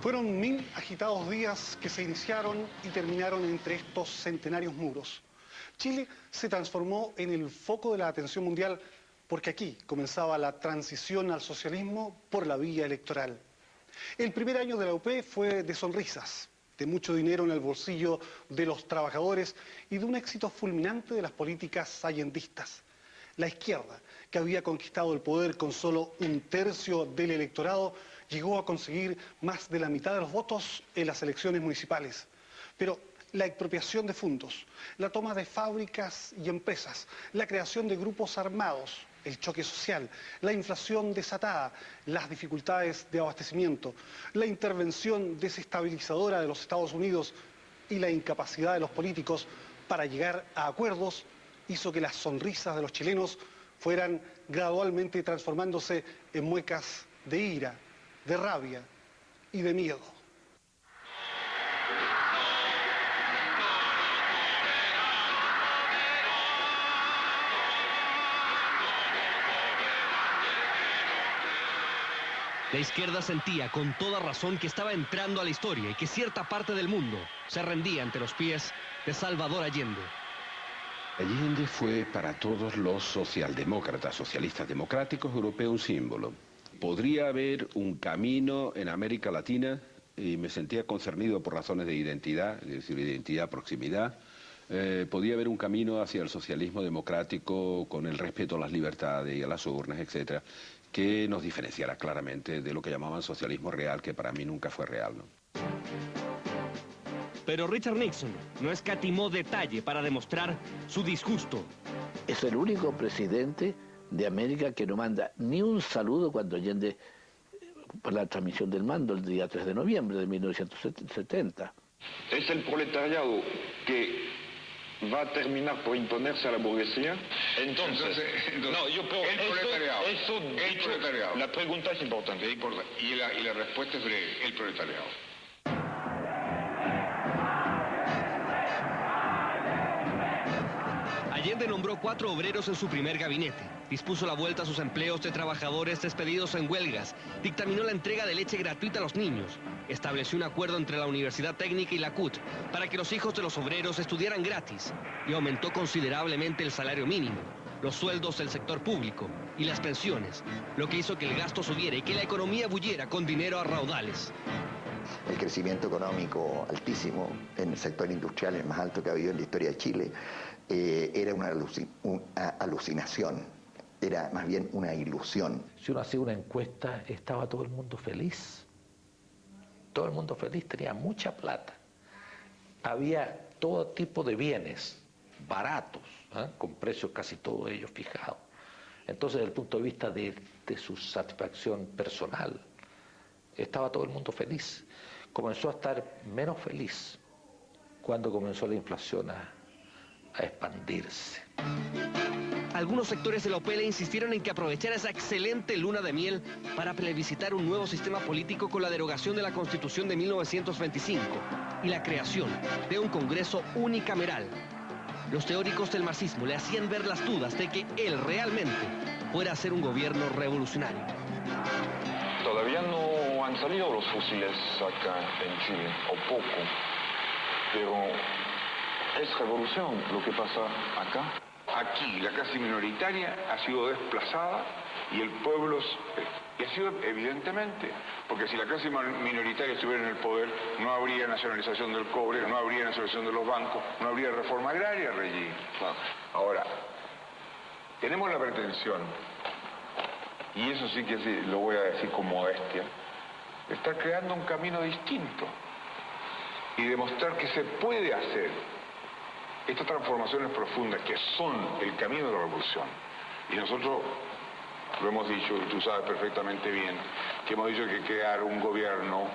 Fueron 1000 agitados días que se iniciaron y terminaron entre estos centenarios muros. Chile se transformó en el foco de la atención mundial porque aquí comenzaba la transición al socialismo por la vía electoral. El primer año de la UP fue de sonrisas, de mucho dinero en el bolsillo de los trabajadores y de un éxito fulminante de las políticas allendistas. La izquierda, que había conquistado el poder con solo 1/3 del electorado, llegó a conseguir más de la mitad de los votos en las elecciones municipales. Pero la expropiación de fondos, la toma de fábricas y empresas, la creación de grupos armados, el choque social, la inflación desatada, las dificultades de abastecimiento, la intervención desestabilizadora de los Estados Unidos y la incapacidad de los políticos para llegar a acuerdos hizo que las sonrisas de los chilenos fueran gradualmente transformándose en muecas de ira, de rabia y de miedo. La izquierda sentía con toda razón que estaba entrando a la historia y que cierta parte del mundo se rendía ante los pies de Salvador Allende. Allende fue para todos los socialdemócratas, socialistas democráticos europeos, un símbolo. Podría haber un camino en América Latina, y me sentía concernido por razones de identidad, es decir, identidad, proximidad. Podía haber un camino hacia el socialismo democrático con el respeto a las libertades y a las urnas, etcétera, que nos diferenciara claramente de lo que llamaban socialismo real, que para mí nunca fue real, ¿no? Pero Richard Nixon no escatimó detalle para demostrar su disgusto. Es el único presidente de América que no manda ni un saludo cuando Allende, por la transmisión del mando el día 3 de noviembre de 1970. Es el proletariado que va a terminar por imponerse a la burguesía. Entonces no, yo creo el proletariado. El proletariado. La pregunta es importante. Y la respuesta es breve, el proletariado. Allende nombró 4 obreros en su primer gabinete, dispuso la vuelta a sus empleos de trabajadores despedidos en huelgas, dictaminó la entrega de leche gratuita a los niños, estableció un acuerdo entre la Universidad Técnica y la CUT para que los hijos de los obreros estudiaran gratis y aumentó considerablemente el salario mínimo, los sueldos del sector público y las pensiones, lo que hizo que el gasto subiera y que la economía bulliera con dinero a raudales. El crecimiento económico altísimo en el sector industrial, el más alto que ha habido en la historia de Chile, era una alucinación, era más bien una ilusión. Si uno hacía una encuesta, estaba todo el mundo feliz. Todo el mundo feliz, tenía mucha plata. Había todo tipo de bienes baratos, con precios casi todos ellos fijados. Entonces, desde el punto de vista de su satisfacción personal, estaba todo el mundo feliz. Comenzó a estar menos feliz cuando comenzó la inflación a expandirse. Algunos sectores de la OPL insistieron en que aprovechara esa excelente luna de miel para plebiscitar un nuevo sistema político con la derogación de la Constitución de 1925 y la creación de un Congreso unicameral. Los teóricos del marxismo le hacían ver las dudas de que él realmente fuera a ser un gobierno revolucionario. Todavía no han salido los fusiles acá en Chile, o poco, pero es revolución lo que pasa acá. Aquí la clase minoritaria ha sido desplazada y el pueblo y ha sido evidentemente, porque si la clase minoritaria estuviera en el poder no habría nacionalización del cobre, no habría nacionalización de los bancos, no habría reforma agraria, Reggie. Ahora, tenemos la pretensión, y eso sí que sí, lo voy a decir con modestia, de estar creando un camino distinto y demostrar que se puede hacer estas transformaciones profundas que son el camino de la revolución. Y nosotros lo hemos dicho, y tú sabes perfectamente bien, que hemos dicho que crear un gobierno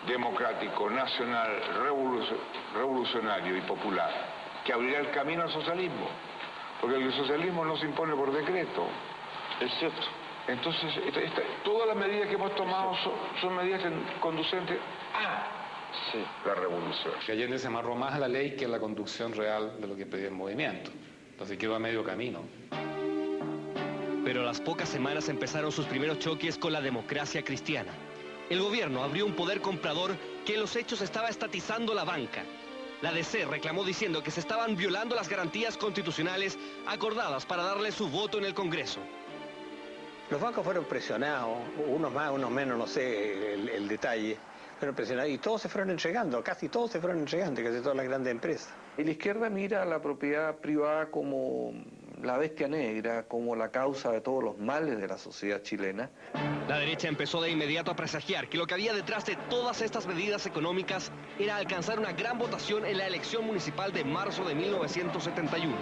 democrático, nacional, revolucionario y popular, que abrirá el camino al socialismo, porque el socialismo no se impone por decreto. Es cierto. Entonces, todas las medidas que hemos tomado son medidas conducentes a la revolución. Que Allende se amarró más a la ley que a la conducción real de lo que pedía el movimiento. Entonces quedó a medio camino. Pero a las pocas semanas empezaron sus primeros choques con la democracia cristiana. El gobierno abrió un poder comprador que en los hechos estaba estatizando la banca. La DC reclamó diciendo que se estaban violando las garantías constitucionales acordadas para darle su voto en el Congreso. Los bancos fueron presionados, unos más, unos menos, no sé el detalle, fueron presionados y todos se fueron entregando, casi todos se fueron entregando, casi todas las grandes empresas. Y la izquierda mira a la propiedad privada como la bestia negra, como la causa de todos los males de la sociedad chilena. La derecha empezó de inmediato a presagiar que lo que había detrás de todas estas medidas económicas era alcanzar una gran votación en la elección municipal de marzo de 1971.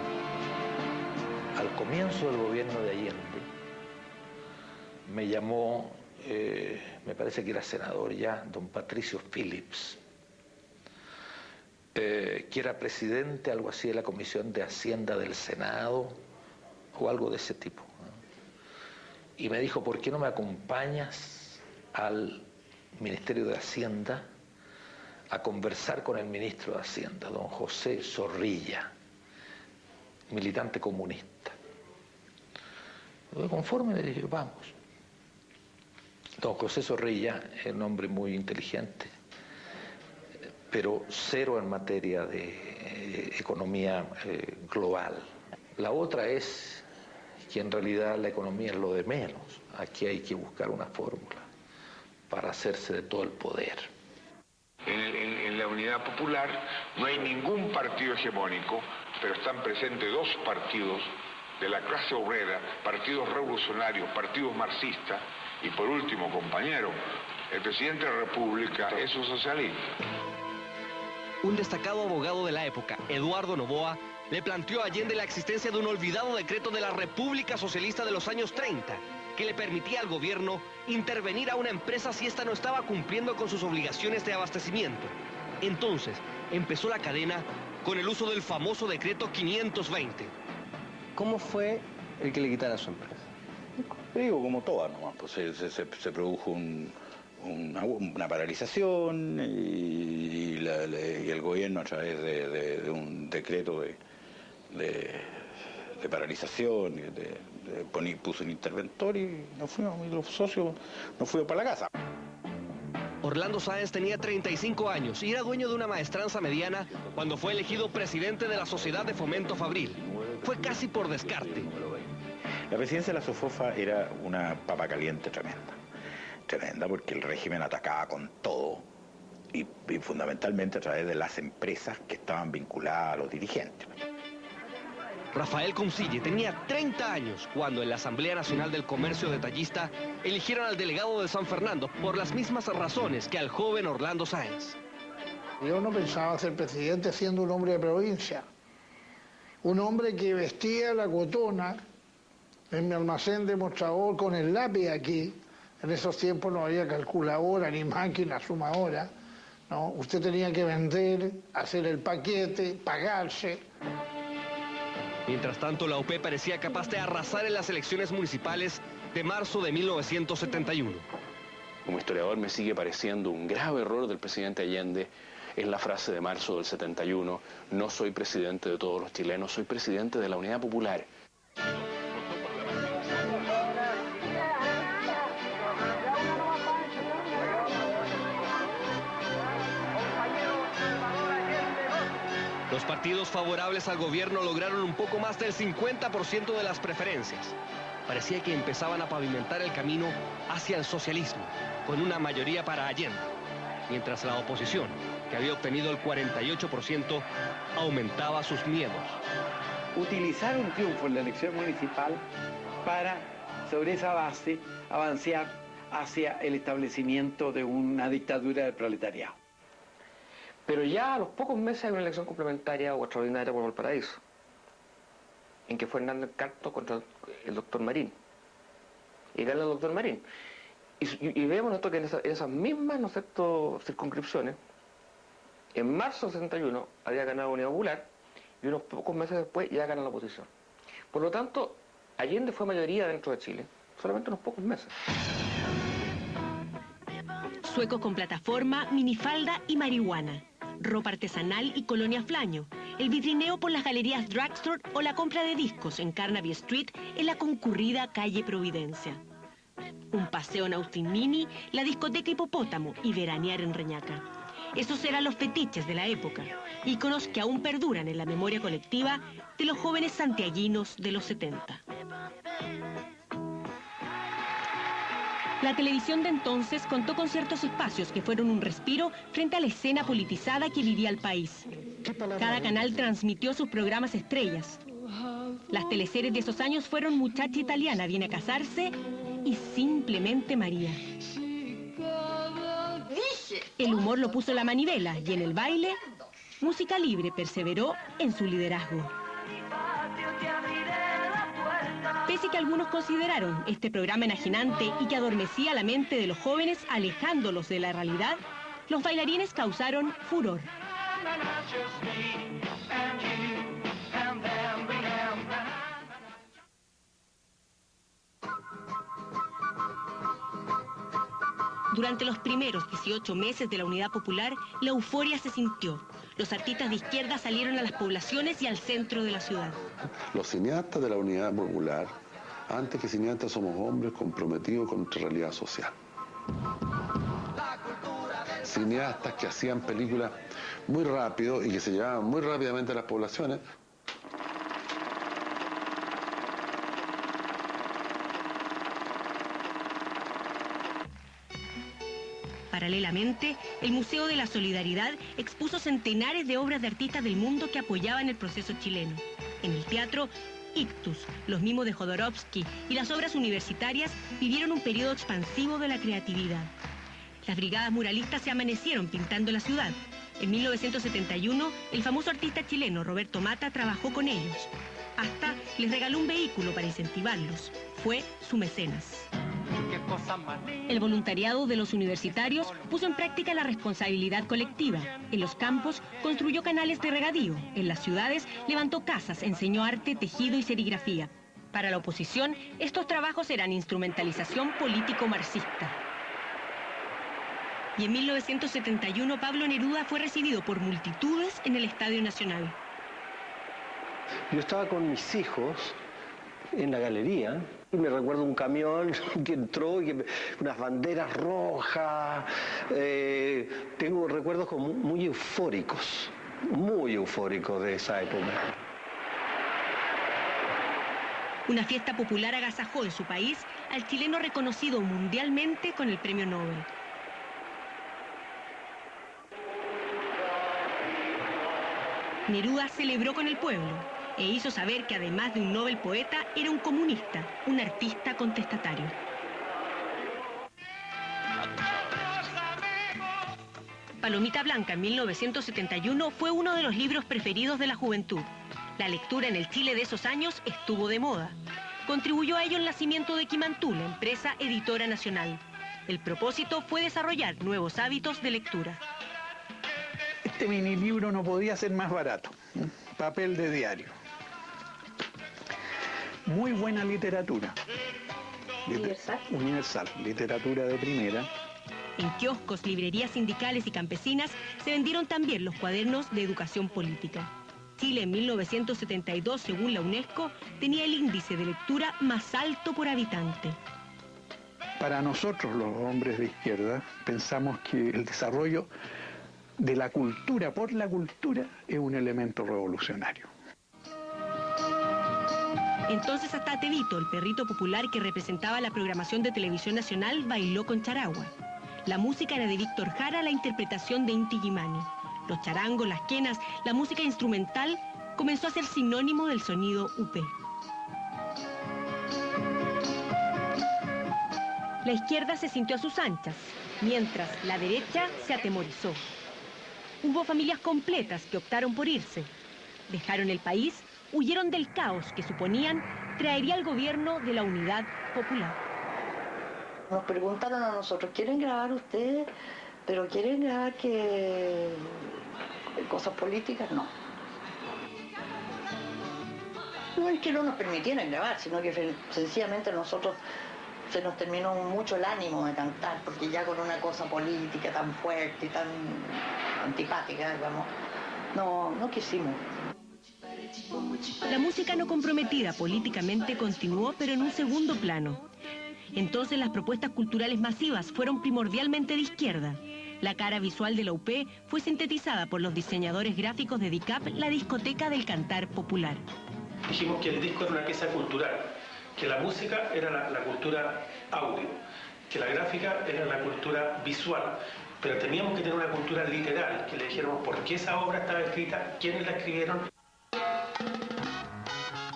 Al comienzo del gobierno de Allende, me llamó, me parece que era senador ya, don Patricio Phillips, que era presidente, algo así, de la Comisión de Hacienda del Senado, o algo de ese tipo. Y me dijo, ¿por qué no me acompañas al Ministerio de Hacienda a conversar con el ministro de Hacienda, don José Zorrilla, militante comunista? Conforme le dije, vamos. Don José Zorrilla es un hombre muy inteligente, pero cero en materia de economía global. La otra es que en realidad la economía es lo de menos. Aquí hay que buscar una fórmula para hacerse de todo el poder. En la Unidad Popular no hay ningún partido hegemónico, pero están presentes dos partidos de la clase obrera, partidos revolucionarios, partidos marxistas, y por último, compañero, el presidente de la República es un socialista. Un destacado abogado de la época, Eduardo Noboa, le planteó a Allende la existencia de un olvidado decreto de la República Socialista de los años 30, que le permitía al gobierno intervenir a una empresa si ésta no estaba cumpliendo con sus obligaciones de abastecimiento. Entonces, empezó la cadena con el uso del famoso decreto 520. ¿Cómo fue el que le quitara su empresa? Digo, como todas nomás, pues se produjo una paralización y el gobierno a través de un decreto de paralización puso un interventor y nos fuimos, y los socios nos fuimos para la casa. Orlando Sáenz tenía 35 años y era dueño de una maestranza mediana cuando fue elegido presidente de la Sociedad de Fomento Fabril. Fue casi por descarte. La presidencia de la SOFOFA era una papa caliente tremenda porque el régimen atacaba con todo y fundamentalmente a través de las empresas que estaban vinculadas a los dirigentes. Rafael Consille tenía 30 años cuando en la Asamblea Nacional del Comercio Detallista eligieron al delegado de San Fernando por las mismas razones que al joven Orlando Sáenz. Yo no pensaba ser presidente siendo un hombre de provincia, un hombre que vestía la cotona en mi almacén de mostrador con el lápiz aquí. En esos tiempos no había calculadora ni máquina sumadora, ¿no? Usted tenía que vender, hacer el paquete, pagarse. Mientras tanto, la UP parecía capaz de arrasar en las elecciones municipales de marzo de 1971. Como historiador me sigue pareciendo un grave error del presidente Allende es la frase de marzo del 71, no soy presidente de todos los chilenos, soy presidente de la Unidad Popular. Los partidos favorables al gobierno lograron un poco más del 50% de las preferencias. Parecía que empezaban a pavimentar el camino hacia el socialismo, con una mayoría para Allende, mientras la oposición, que había obtenido el 48%, aumentaba sus miedos. Utilizar un triunfo en la elección municipal para, sobre esa base, avanzar hacia el establecimiento de una dictadura del proletariado. Pero ya a los pocos meses hay una elección complementaria o extraordinaria por Valparaíso, en que fue Hernández Carto contra el doctor Marín. Y gana el doctor Marín. Y vemos nosotros que en esas mismas, ¿no es cierto?, circunscripciones, en marzo del 61 había ganado Unidad Popular y unos pocos meses después ya gana la oposición. Por lo tanto, Allende fue mayoría dentro de Chile, solamente unos pocos meses. Suecos con plataforma, minifalda y marihuana. Ropa artesanal y colonia flaño. El vitrineo por las galerías Drugstore o la compra de discos en Carnaby Street en la concurrida calle Providencia. un paseo en Austin Mini, la discoteca Hipopótamo y veranear en Reñaca. Esos eran los fetiches de la época, íconos que aún perduran en la memoria colectiva de los jóvenes santiaguinos de los 70. La televisión de entonces contó con ciertos espacios que fueron un respiro frente a la escena politizada que vivía el país. Cada canal transmitió sus programas estrellas. Las teleseries de esos años fueron Muchacha Italiana viene a casarse y Simplemente María. El humor lo puso la manivela y en el baile, Música Libre perseveró en su liderazgo. Pese que algunos consideraron este programa enajenante y que adormecía la mente de los jóvenes alejándolos de la realidad, los bailarines causaron furor. Durante los primeros 18 meses de la Unidad Popular, la euforia se sintió. Los artistas de izquierda salieron a las poblaciones y al centro de la ciudad. Los cineastas de la Unidad Popular, antes que cineastas, somos hombres comprometidos con nuestra realidad social. Cineastas que hacían películas muy rápido y que se llevaban muy rápidamente a las poblaciones. Paralelamente, el Museo de la Solidaridad expuso centenares de obras de artistas del mundo que apoyaban el proceso chileno. En el teatro, Ictus, los mimos de Jodorowsky y las obras universitarias vivieron un periodo expansivo de la creatividad. Las brigadas muralistas se amanecieron pintando la ciudad. En 1971, el famoso artista chileno Roberto Mata trabajó con ellos. Hasta les regaló un vehículo para incentivarlos. Fue su mecenas. El voluntariado de los universitarios puso en práctica la responsabilidad colectiva. En los campos construyó canales de regadío. En las ciudades levantó casas, enseñó arte, tejido y serigrafía. Para la oposición, estos trabajos eran instrumentalización político-marxista. Y en 1971 Pablo Neruda fue recibido por multitudes en el Estadio Nacional. Yo estaba con mis hijos en la galería y me recuerdo un camión que entró y unas banderas rojas. Tengo recuerdos como muy eufóricos de esa época. Una fiesta popular agasajó en su país al chileno reconocido mundialmente con el Premio Nobel. Neruda celebró con el pueblo e hizo saber que además de un Nobel poeta, era un comunista, un artista contestatario. Palomita Blanca en 1971 fue uno de los libros preferidos de la juventud. La lectura en el Chile de esos años estuvo de moda. Contribuyó a ello el nacimiento de Quimantú, la empresa editora nacional. El propósito fue desarrollar nuevos hábitos de lectura. Este mini libro no podía ser más barato. Papel de diario. Muy buena literatura. Universal, literatura de primera. En kioscos, librerías sindicales y campesinas se vendieron también los cuadernos de educación política. Chile en 1972, según la UNESCO, tenía el índice de lectura más alto por habitante. Para nosotros, los hombres de izquierda, pensamos que el desarrollo de la cultura por la cultura es un elemento revolucionario. Entonces hasta Tevito, el perrito popular que representaba la programación de Televisión Nacional, bailó con charagua. La música era de Víctor Jara, la interpretación de Inti Illimani. Los charangos, las quenas, la música instrumental comenzó a ser sinónimo del sonido UP. La izquierda se sintió a sus anchas, mientras la derecha se atemorizó. Hubo familias completas que optaron por irse. Dejaron el país, huyeron del caos que suponían traería el gobierno de la Unidad Popular. Nos preguntaron a nosotros, ¿quieren grabar ustedes? ¿Pero quieren grabar que cosas políticas? No. No es que no nos permitieran grabar, sino que sencillamente a nosotros se nos terminó mucho el ánimo de cantar, porque ya con una cosa política tan fuerte y tan antipática, digamos, no quisimos. La música no comprometida políticamente continuó, pero en un segundo plano. entonces las propuestas culturales masivas fueron primordialmente de izquierda. La cara visual de la UP fue sintetizada por los diseñadores gráficos de DICAP, la discoteca del cantar popular. Dijimos que el disco era una pieza cultural, que la música era la cultura audio, que la gráfica era la cultura visual, pero teníamos que tener una cultura literal, que le dijéramos por qué esa obra estaba escrita, quiénes la escribieron.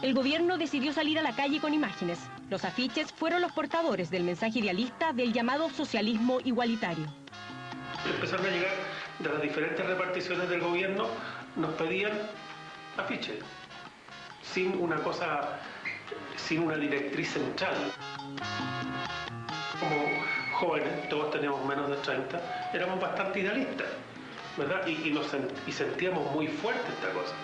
El gobierno decidió salir a la calle con imágenes. Los afiches fueron los portadores del mensaje idealista del llamado socialismo igualitario. Empezaron a llegar de las diferentes reparticiones del gobierno, nos pedían afiches, sin una directriz central. Como jóvenes, todos teníamos menos de 30, éramos bastante idealistas, ¿verdad? Y sentíamos muy fuerte esta cosa.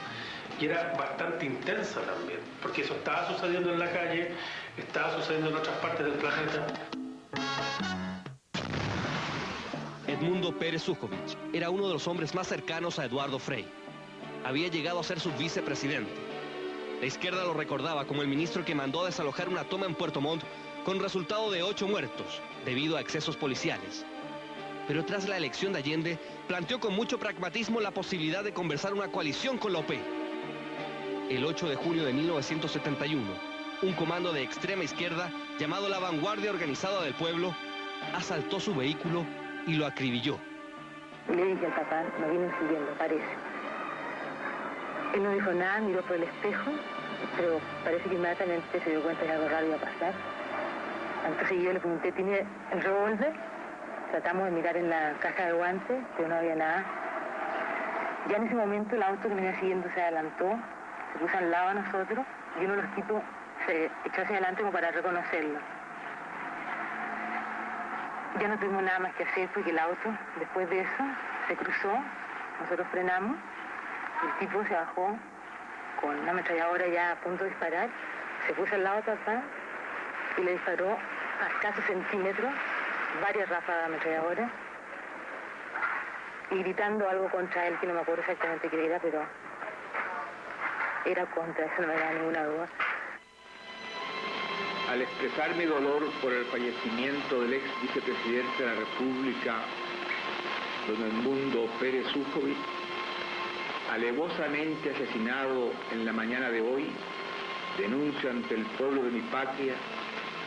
Y era bastante intensa también, porque eso estaba sucediendo en la calle, estaba sucediendo en otras partes del planeta. Edmundo Pérez Sujovic era uno de los hombres más cercanos a Eduardo Frei. Había llegado a ser su vicepresidente. La izquierda lo recordaba como el ministro que mandó a desalojar una toma en Puerto Montt con resultado de 8 muertos, debido a excesos policiales. Pero tras la elección de Allende, planteó con mucho pragmatismo la posibilidad de conversar una coalición con la OP. El 8 de junio de 1971, un comando de extrema izquierda, llamado la Vanguardia Organizada del Pueblo, asaltó su vehículo y lo acribilló. Le dije al papá, nos vienen siguiendo, parece. Él no dijo nada, miró por el espejo, pero parece que inmediatamente se dio cuenta que algo raro iba a pasar. Entonces yo le pregunté, ¿tiene el revólver? Tratamos de mirar en la caja de guantes, pero no había nada. Ya en ese momento el auto que me venía siguiendo se adelantó, se puso al lado de nosotros y uno de los tipos se echó hacia adelante como para reconocerlo. Ya no tuvimos nada más que hacer porque el auto, después de eso, se cruzó, nosotros frenamos, el tipo se bajó con una ametralladora ya a punto de disparar, se puso al lado de papá y le disparó a escasos centímetros, varias ráfagas de ametralladora, y gritando algo contra él, que no me acuerdo exactamente qué era, pero era contra, eso no me da ninguna duda. Al expresar mi dolor por el fallecimiento del ex vicepresidente de la República, don Edmundo Pérez Sujovic, alevosamente asesinado en la mañana de hoy, denuncio ante el pueblo de mi patria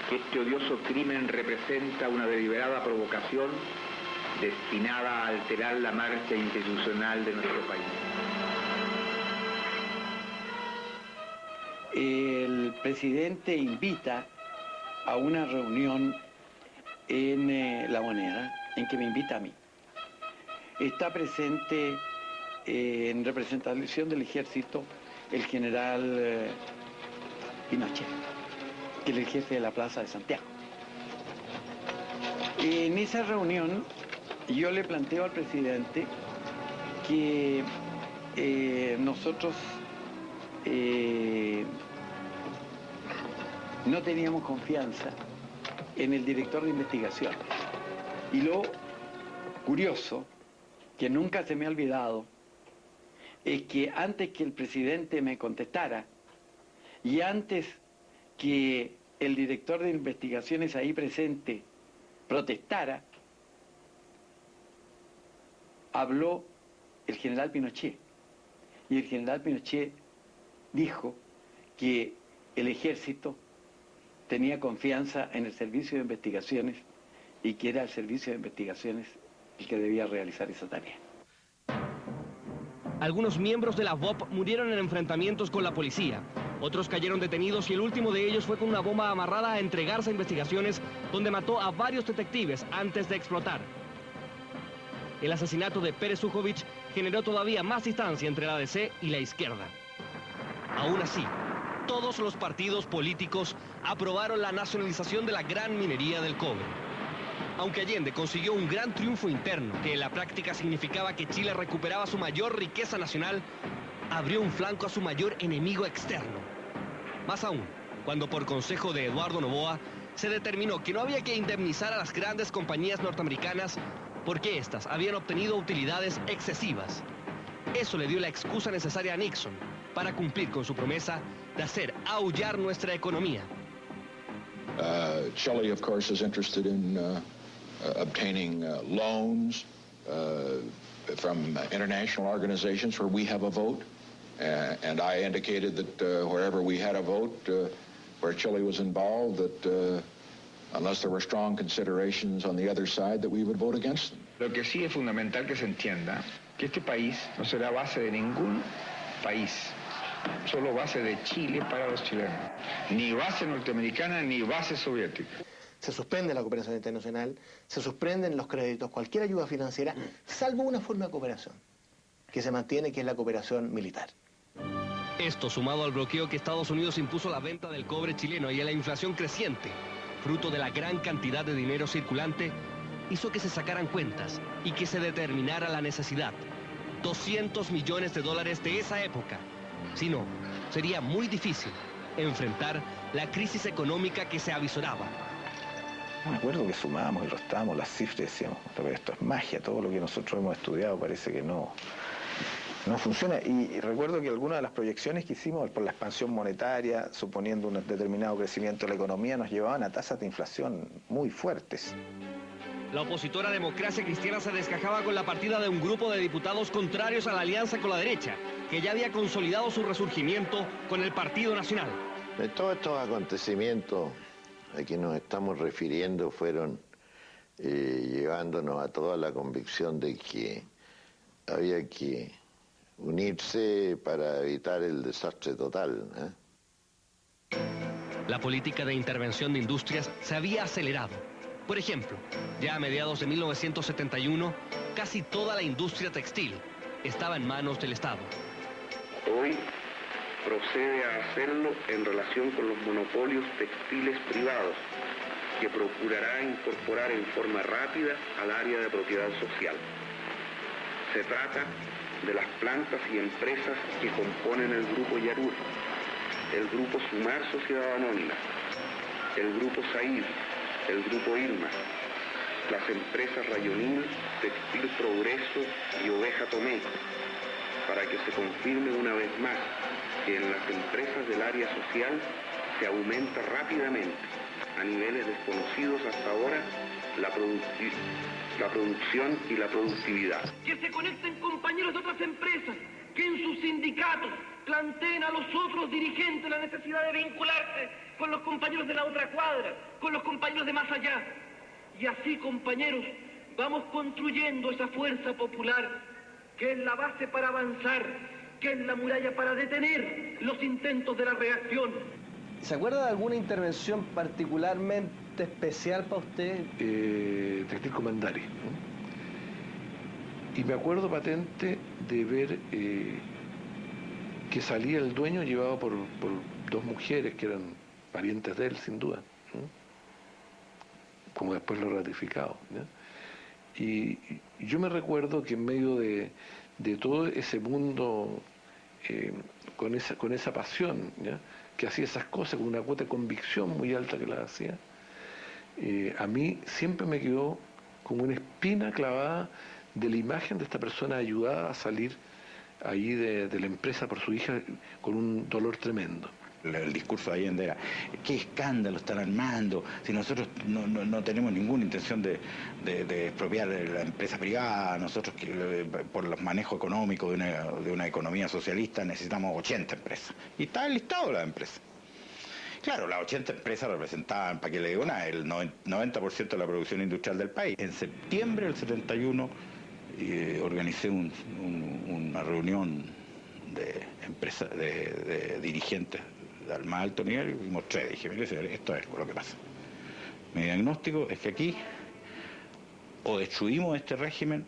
que este odioso crimen representa una deliberada provocación destinada a alterar la marcha institucional de nuestro país. El presidente invita a una reunión en La Moneda, en que me invita a mí. Está presente en representación del ejército el general Pinochet, que es el jefe de la Plaza de Santiago. En esa reunión yo le planteo al presidente que nosotros no teníamos confianza en el director de investigaciones. Y lo curioso, que nunca se me ha olvidado, es que antes que el presidente me contestara y antes que el director de investigaciones ahí presente protestara, habló el general Pinochet. Y el general Pinochet dijo que el ejército tenía confianza en el servicio de investigaciones y que era el servicio de investigaciones el que debía realizar esa tarea. Algunos miembros de la VOP murieron en enfrentamientos con la policía. Otros cayeron detenidos y el último de ellos fue con una bomba amarrada a entregarse a investigaciones donde mató a varios detectives antes de explotar. El asesinato de Pérez Sujovic generó todavía más distancia entre la ADC y la izquierda. Aún así, todos los partidos políticos aprobaron la nacionalización de la gran minería del cobre. Aunque Allende consiguió un gran triunfo interno, que en la práctica significaba que Chile recuperaba su mayor riqueza nacional, abrió un flanco a su mayor enemigo externo. Más aún, cuando por consejo de Eduardo Noboa, se determinó que no había que indemnizar a las grandes compañías norteamericanas porque éstas habían obtenido utilidades excesivas. Eso le dio la excusa necesaria a Nixon para cumplir con su promesa de hacer aullar nuestra economía. Chile, of course, is interested in obtaining loans from international organizations where we have a vote. And I indicated that wherever we had a vote, where Chile was involved, that unless there were strong considerations on the other side, that we would vote against them. Lo que sí es fundamental que se entienda que este país no será base de ningún país, solo base de Chile para los chilenos, ni base norteamericana ni base soviética. Se suspende la cooperación internacional, se suspenden los créditos, cualquier ayuda financiera, salvo una forma de cooperación que se mantiene, que es la cooperación militar. Esto, sumado al bloqueo que Estados Unidos impuso a la venta del cobre chileno y a la inflación creciente, fruto de la gran cantidad de dinero circulante, hizo que se sacaran cuentas y que se determinara la necesidad. 200 millones de dólares de esa época. Si no, sería muy difícil enfrentar la crisis económica que se avisoraba. Me acuerdo que sumábamos y restábamos las cifras y decíamos, pero esto es magia, todo lo que nosotros hemos estudiado parece que no funciona. Y recuerdo que algunas de las proyecciones que hicimos por la expansión monetaria, suponiendo un determinado crecimiento de la economía, nos llevaban a tasas de inflación muy fuertes. La opositora Democracia Cristiana se desgajaba con la partida de un grupo de diputados contrarios a la alianza con la derecha, que ya había consolidado su resurgimiento con el Partido Nacional. De todos estos acontecimientos a que nos estamos refiriendo fueron llevándonos a toda la convicción de que había que unirse para evitar el desastre total, La política de intervención de industrias se había acelerado. Por ejemplo, ya a mediados de 1971, casi toda la industria textil estaba en manos del Estado. Hoy procede a hacerlo en relación con los monopolios textiles privados, que procurará incorporar en forma rápida al área de propiedad social. Se trata de las plantas y empresas que componen el Grupo Yarur, el Grupo Sumar Sociedad Anónima, el Grupo Said, el Grupo Irma, las empresas Rayonil, Textil Progreso y Oveja Tomé, para que se confirme una vez más que en las empresas del área social se aumenta rápidamente, a niveles desconocidos hasta ahora, la producción y la productividad. Que se conecten compañeros de otras empresas, que en sus sindicatos planteen a los otros dirigentes la necesidad de vincularse con los compañeros de la otra cuadra, con los compañeros de más allá. Y así, compañeros, vamos construyendo esa fuerza popular que es la base para avanzar, que es la muralla para detener los intentos de la reacción. ¿Se acuerda de alguna intervención particularmente especial para usted? Textil Comandari. Y me acuerdo patente de ver que salía el dueño llevado por dos mujeres que eran parientes de él, sin duda, como después lo he ratificado. Y yo me recuerdo que en medio de todo ese mundo, con esa pasión, que hacía esas cosas, con una cuota de convicción muy alta que las hacía, a mí siempre me quedó como una espina clavada de la imagen de esta persona ayudada a salir ahí de la empresa por su hija con un dolor tremendo. El discurso de Allende era, ¿qué escándalo están armando? Si nosotros no tenemos ninguna intención de expropiar la empresa privada, nosotros por los manejos económicos de una economía socialista necesitamos 80 empresas. Y está enlistado las empresas. Claro, las 80 empresas representaban, para que le digo nada, el 90% de la producción industrial del país. En septiembre del 71 organicé una reunión de dirigentes al más alto nivel y mostré, dije, mire, esto es lo que pasa. Mi diagnóstico es que aquí o destruimos este régimen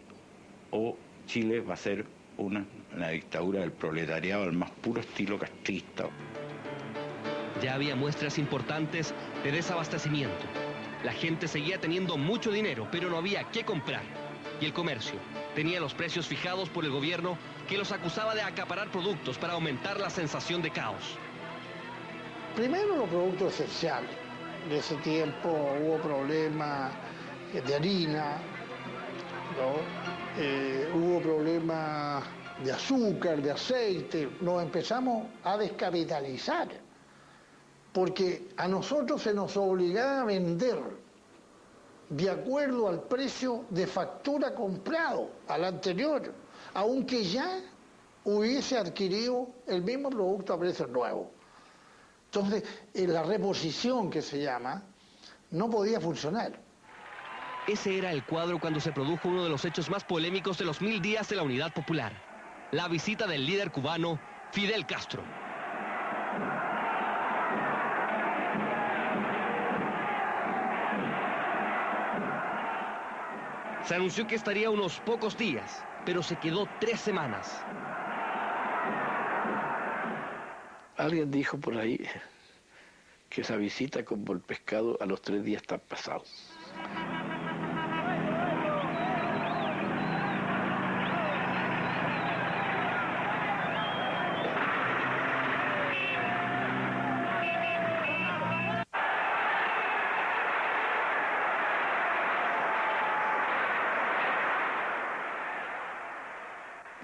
o Chile va a ser una dictadura del proletariado al más puro estilo castrista. Ya había muestras importantes de desabastecimiento. La gente seguía teniendo mucho dinero, pero no había qué comprar. Y el comercio tenía los precios fijados por el gobierno, que los acusaba de acaparar productos para aumentar la sensación de caos. Primero los productos esenciales. En ese tiempo hubo problemas de harina, ¿no? Hubo problemas de azúcar, de aceite. Nos empezamos a descapitalizar. porque a nosotros se nos obligaba a vender de acuerdo al precio de factura comprado, al anterior, aunque ya hubiese adquirido el mismo producto a precio nuevo. Entonces, la reposición que se llama, no podía funcionar. Ese era el cuadro cuando se produjo uno de los hechos más polémicos de los 1000 días de la Unidad Popular. La visita del líder cubano, Fidel Castro. Se anunció que estaría unos pocos días, pero se quedó 3 semanas. Alguien dijo por ahí que esa visita como el pescado a los 3 días está pasado.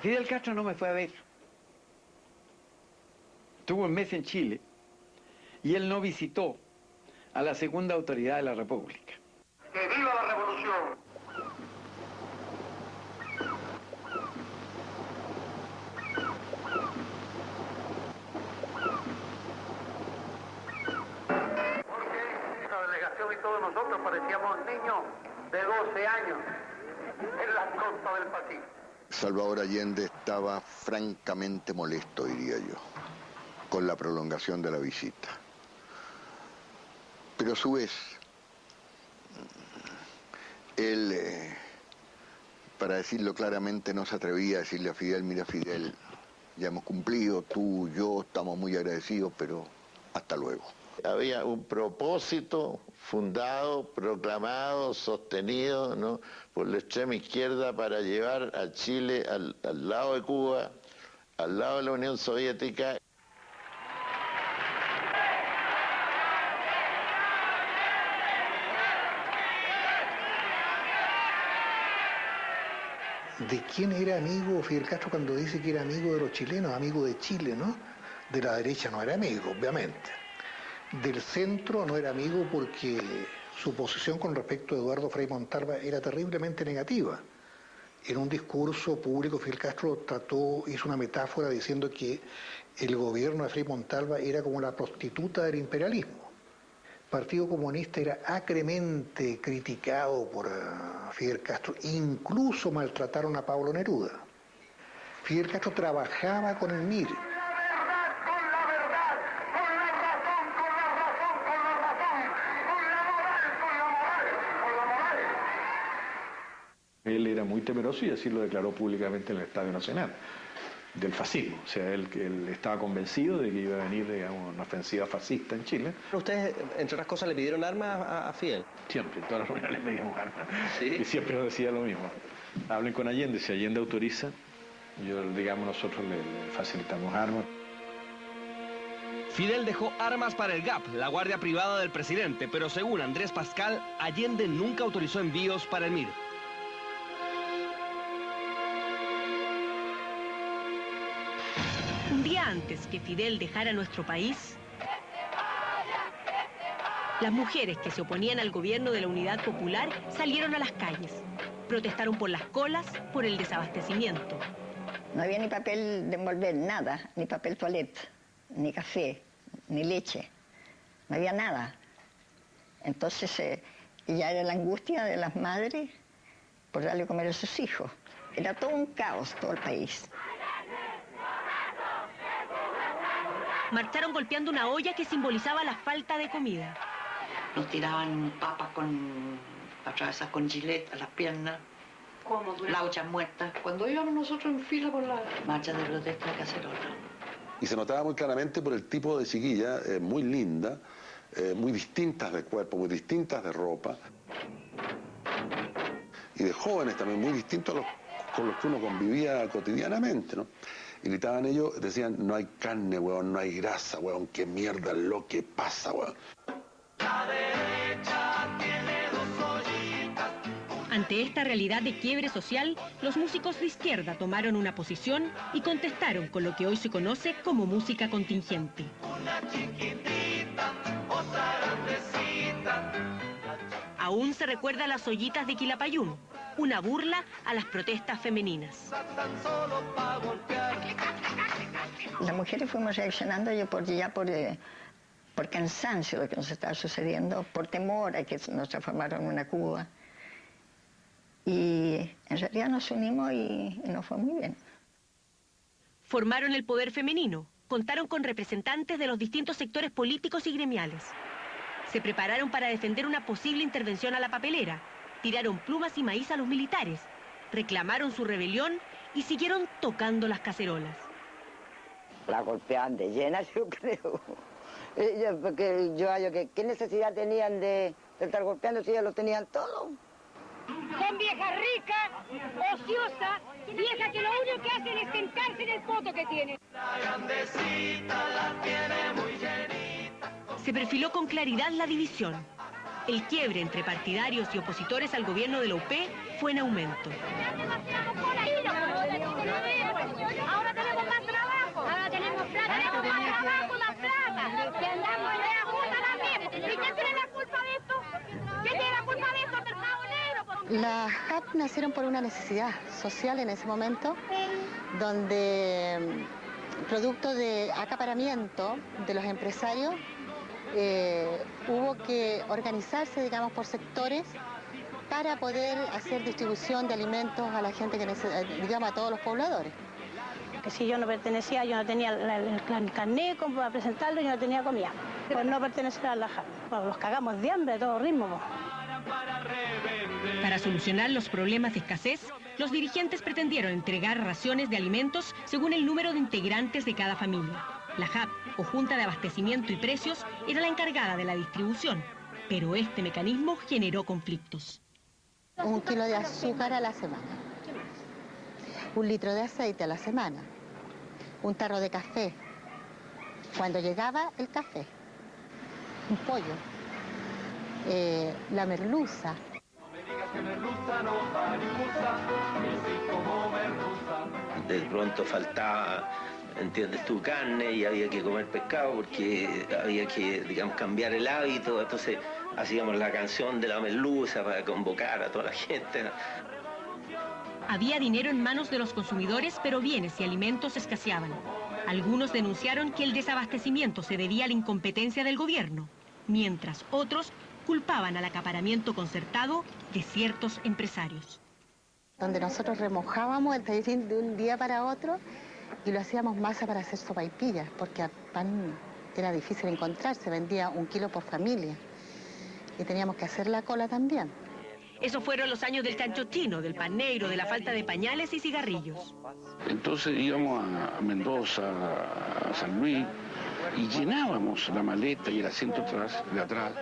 Fidel Castro no me fue a ver. Estuvo un mes en Chile y él no visitó a la segunda autoridad de la República. ¡Que viva la revolución! Porque la delegación y todos nosotros parecíamos niños de 12 años en la costa del Pacífico. Salvador Allende estaba francamente molesto, diría yo, con la prolongación de la visita. Pero a su vez, él, para decirlo claramente, no se atrevía a decirle a Fidel: mira, Fidel, ya hemos cumplido, tú, yo, estamos muy agradecidos, pero hasta luego. Había un propósito fundado, proclamado, sostenido, ¿no?, por la extrema izquierda para llevar a Chile al lado de Cuba, al lado de la Unión Soviética. ¿De quién era amigo Fidel Castro cuando dice que era amigo de los chilenos, amigo de Chile, ¿no? De la derecha no era amigo, obviamente. Del centro no era amigo porque su posición con respecto a Eduardo Frei Montalva era terriblemente negativa. En un discurso público Fidel Castro hizo una metáfora diciendo que el gobierno de Frei Montalva era como la prostituta del imperialismo. El Partido Comunista era acremente criticado por Fidel Castro, incluso maltrataron a Pablo Neruda. Fidel Castro trabajaba con el MIR. Él era muy temeroso y así lo declaró públicamente en el Estadio Nacional, del fascismo. O sea, él estaba convencido de que iba a venir, digamos, una ofensiva fascista en Chile. ¿Ustedes, entre otras cosas, le pidieron armas a Fidel? Siempre, en todas las reuniones le pedimos armas. ¿Sí? Y siempre nos decía lo mismo. Hablen con Allende, si Allende autoriza, nosotros le facilitamos armas. Fidel dejó armas para el GAP, la guardia privada del presidente, pero según Andrés Pascal, Allende nunca autorizó envíos para el MIR. Un día antes que Fidel dejara nuestro país, las mujeres que se oponían al gobierno de la Unidad Popular salieron a las calles. Protestaron por las colas, por el desabastecimiento. No había ni papel de envolver, nada, ni papel toalette, ni café, ni leche. No había nada. Entonces, ya era la angustia de las madres por darle a comer a sus hijos. Era todo un caos, todo el país. Marcharon golpeando una olla que simbolizaba la falta de comida. Nos tiraban papas atravesadas con gilet a las piernas. ¿Cómo? Lauchas muertas. Cuando íbamos nosotros en fila por la marcha de protesta de Cacerola. Y se notaba muy claramente por el tipo de chiquilla, muy linda, muy distintas de cuerpo, muy distintas de ropa. Y de jóvenes también, muy distintos a los con los que uno convivía cotidianamente, ¿no? Y gritaban ellos, decían: no hay carne, weón, no hay grasa, weón, qué mierda es lo que pasa, weón. Ante esta realidad de quiebre social, los músicos de izquierda tomaron una posición y contestaron con lo que hoy se conoce como música contingente. Aún se recuerda las ollitas de Quilapayún, una burla a las protestas femeninas. Las mujeres fuimos reaccionando por cansancio de lo que nos estaba sucediendo, por temor a que nos transformaran en una Cuba. Y en realidad nos unimos y nos fue muy bien. Formaron el poder femenino, contaron con representantes de los distintos sectores políticos y gremiales. Se prepararon para defender una posible intervención a la papelera, tiraron plumas y maíz a los militares, reclamaron su rebelión y siguieron tocando las cacerolas. La golpeaban de llena, yo creo. Porque yo hallo que qué necesidad tenían de estar golpeando si ya lo tenían todo. Son viejas ricas, ociosas, viejas que lo único que hacen es sentarse en el poto que tienen. La grandecita la tiene muy llenita. Se perfiló con claridad la división. El quiebre entre partidarios y opositores al gobierno de la UP fue en aumento. Ahora tenemos más trabajo. Ahora tenemos plata, tenemos más trabajo, más plata. Que andamos en la junta también. ¿Y quién tiene la culpa de esto? ¿Quién tiene la culpa de esto? El mercado negro. Las JAP nacieron por una necesidad social en ese momento, donde producto de acaparamiento de los empresarios, hubo que organizarse, digamos, por sectores para poder hacer distribución de alimentos a la gente que digamos, a todos los pobladores. Que si yo no pertenecía, yo no tenía el carnet para presentarlo, yo no tenía comida. Por no pertenecer a la JAP. Bueno, los cagamos de hambre a todo ritmo. Para solucionar los problemas de escasez, los dirigentes pretendieron entregar raciones de alimentos según el número de integrantes de cada familia. La JAP, o Junta de Abastecimiento y Precios, era la encargada de la distribución, pero este mecanismo generó conflictos. 1 kilo de azúcar a la semana, 1 litro de aceite a la semana, un tarro de café, cuando llegaba el café, un pollo, la merluza. De pronto faltaba, entiendes tú, carne y había que comer pescado porque había que, digamos, cambiar el hábito. Entonces hacíamos la canción de la merluza para convocar a toda la gente. Había dinero en manos de los consumidores, pero bienes y alimentos escaseaban. Algunos denunciaron que el desabastecimiento se debía a la incompetencia del gobierno, mientras otros culpaban al acaparamiento concertado de ciertos empresarios. Donde nosotros remojábamos el tallerín de un día para otro y lo hacíamos masa para hacer sopaipillas, porque el pan era difícil encontrar, se vendía 1 kilo por familia y teníamos que hacer la cola también. Esos fueron los años del chancho chino, del pan negro, de la falta de pañales y cigarrillos. Entonces íbamos a Mendoza, a San Luis, y llenábamos la maleta y el asiento de atrás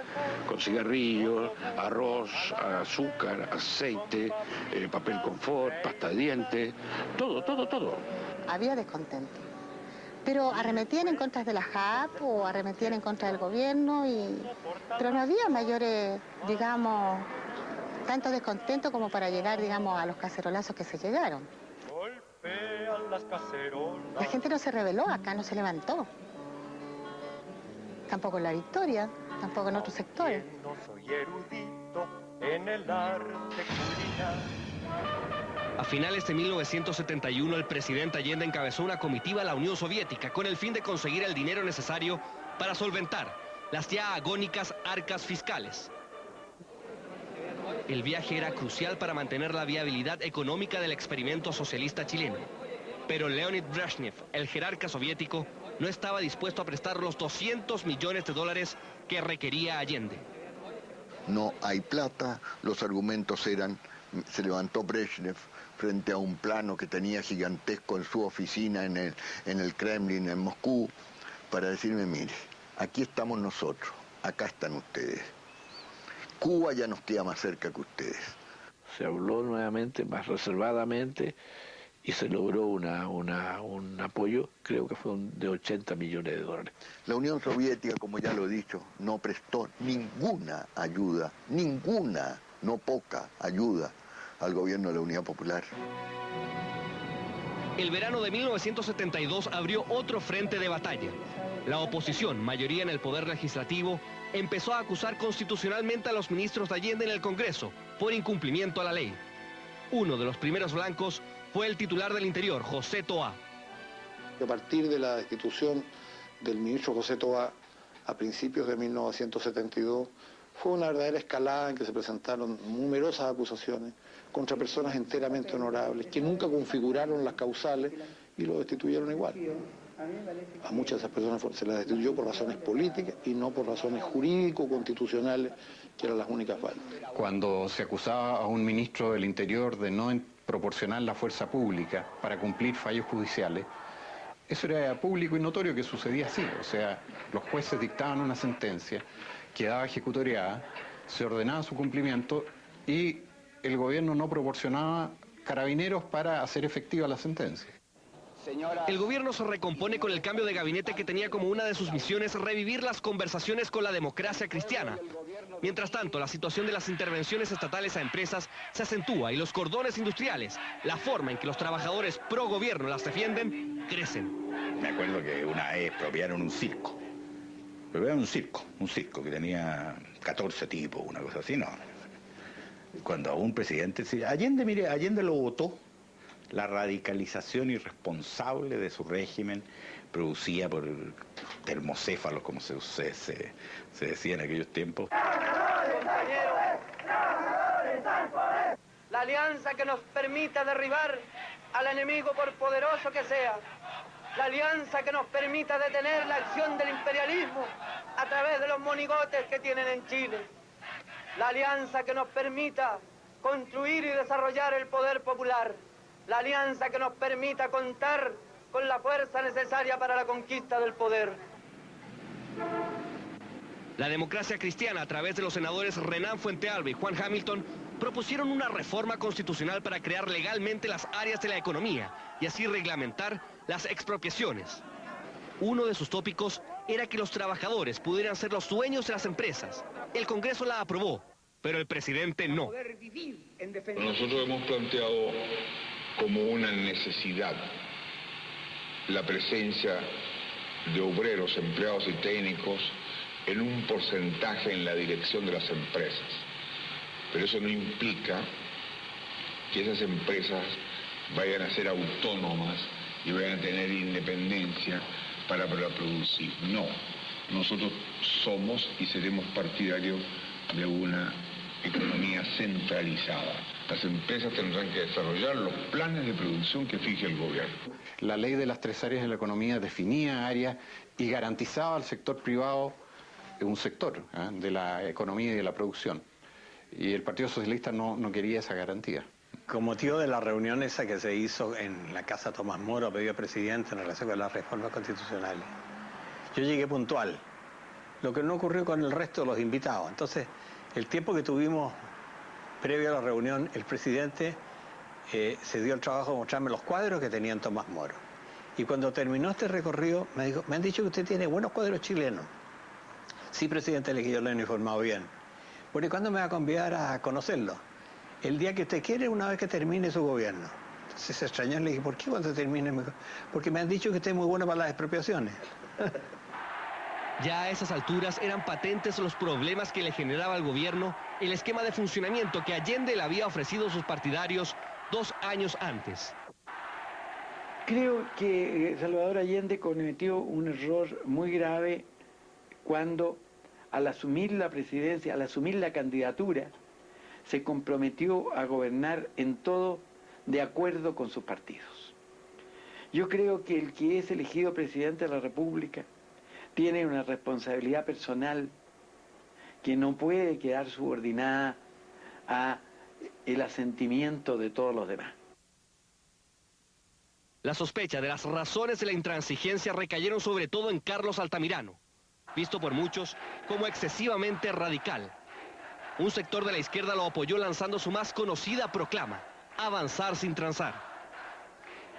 con cigarrillos, arroz, azúcar, aceite, papel confort, pasta de dientes, todo. Había descontento, pero arremetían en contra de la JAP o arremetían en contra del gobierno, pero no había mayores, digamos, tanto descontento como para llegar, digamos, a los cacerolazos que se llegaron. La gente no se rebeló acá, no se levantó. Tampoco en La Victoria, tampoco en otros sectores. No soy erudito en el arte culinario. A finales de 1971, el presidente Allende encabezó una comitiva a la Unión Soviética con el fin de conseguir el dinero necesario para solventar las ya agónicas arcas fiscales. El viaje era crucial para mantener la viabilidad económica del experimento socialista chileno. Pero Leonid Brezhnev, el jerarca soviético, no estaba dispuesto a prestar los $200 millones que requería Allende. No hay plata, los argumentos eran, se levantó Brezhnev frente a un plano que tenía gigantesco en su oficina en el Kremlin, en Moscú, para decirme, mire, aquí estamos nosotros, acá están ustedes. Cuba ya nos queda más cerca que ustedes. Se habló nuevamente, más reservadamente, y se logró un apoyo, creo que fue de $80 millones. La Unión Soviética, como ya lo he dicho, no prestó ninguna ayuda, ninguna, no poca ayuda al gobierno de la Unidad Popular. El verano de 1972 abrió otro frente de batalla. La oposición, mayoría en el poder legislativo, empezó a acusar constitucionalmente a los ministros de Allende en el Congreso por incumplimiento a la ley. Uno de los primeros blancos fue el titular del Interior, José Toá. A partir de la destitución del ministro José Toá a principios de 1972, fue una verdadera escalada en que se presentaron numerosas acusaciones contra personas enteramente honorables, que nunca configuraron las causales y lo destituyeron igual. A muchas de esas personas se las destituyó por razones políticas y no por razones jurídico-constitucionales, que eran las únicas faltas. Cuando se acusaba a un ministro del Interior de no proporcionar la fuerza pública para cumplir fallos judiciales, eso era público y notorio que sucedía así. O sea, los jueces dictaban una sentencia, quedaba ejecutoriada, se ordenaba su cumplimiento y el gobierno no proporcionaba carabineros para hacer efectiva la sentencia. El gobierno se recompone con el cambio de gabinete que tenía como una de sus misiones revivir las conversaciones con la democracia cristiana. Mientras tanto, la situación de las intervenciones estatales a empresas se acentúa y los cordones industriales, la forma en que los trabajadores pro gobierno las defienden, crecen. Me acuerdo que una vez expropiaron un circo. Pero era un circo que tenía 14 tipos, una cosa así, no. Cuando un presidente decía, Allende lo votó, la radicalización irresponsable de su régimen producida por termocéfalos, como se decía en aquellos tiempos. La alianza que nos permita derribar al enemigo por poderoso que sea. La alianza que nos permita detener la acción del imperialismo a través de los monigotes que tienen en Chile. La alianza que nos permita construir y desarrollar el poder popular. La alianza que nos permita contar con la fuerza necesaria para la conquista del poder. La democracia cristiana, a través de los senadores Renán Fuentealba y Juan Hamilton, propusieron una reforma constitucional para crear legalmente las áreas de la economía y así reglamentar las expropiaciones. Uno de sus tópicos era que los trabajadores pudieran ser los dueños de las empresas. El Congreso la aprobó, pero el presidente no. Nosotros hemos planteado como una necesidad la presencia de obreros, empleados y técnicos en un porcentaje en la dirección de las empresas. Pero eso no implica que esas empresas vayan a ser autónomas y vayan a tener independencia para producir. No, nosotros somos y seremos partidarios de una economía centralizada. Las empresas tendrán que desarrollar los planes de producción que fije el gobierno. La ley de las 3 áreas de la economía definía áreas y garantizaba al sector privado un sector de la economía y de la producción. Y el Partido Socialista no quería esa garantía. Con motivo de la reunión esa que se hizo en la Casa Tomás Moro, pedido presidente en relación con las reformas constitucionales, yo llegué puntual, lo que no ocurrió con el resto de los invitados. Entonces, el tiempo que tuvimos previo a la reunión, el presidente se dio el trabajo de mostrarme los cuadros que tenía en Tomás Moro. Y cuando terminó este recorrido, me dijo, me han dicho que usted tiene buenos cuadros chilenos. Sí, presidente, le dije, yo lo he informado bien. Bueno, ¿y cuándo me va a convidar a conocerlo? El día que usted quiere, una vez que termine su gobierno. Entonces se extrañó, le dije, ¿por qué cuando termine? Porque me han dicho que usted es muy bueno para las expropiaciones. Ya a esas alturas eran patentes los problemas que le generaba al gobierno el esquema de funcionamiento que Allende le había ofrecido a sus partidarios 2 años antes. Creo que Salvador Allende cometió un error muy grave cuando, al asumir la presidencia, al asumir la candidatura, se comprometió a gobernar en todo de acuerdo con sus partidos. Yo creo que el que es elegido presidente de la República tiene una responsabilidad personal que no puede quedar subordinada a el asentimiento de todos los demás. La sospecha de las razones de la intransigencia recayeron sobre todo en Carlos Altamirano, visto por muchos como excesivamente radical. Un sector de la izquierda lo apoyó lanzando su más conocida proclama, avanzar sin transar.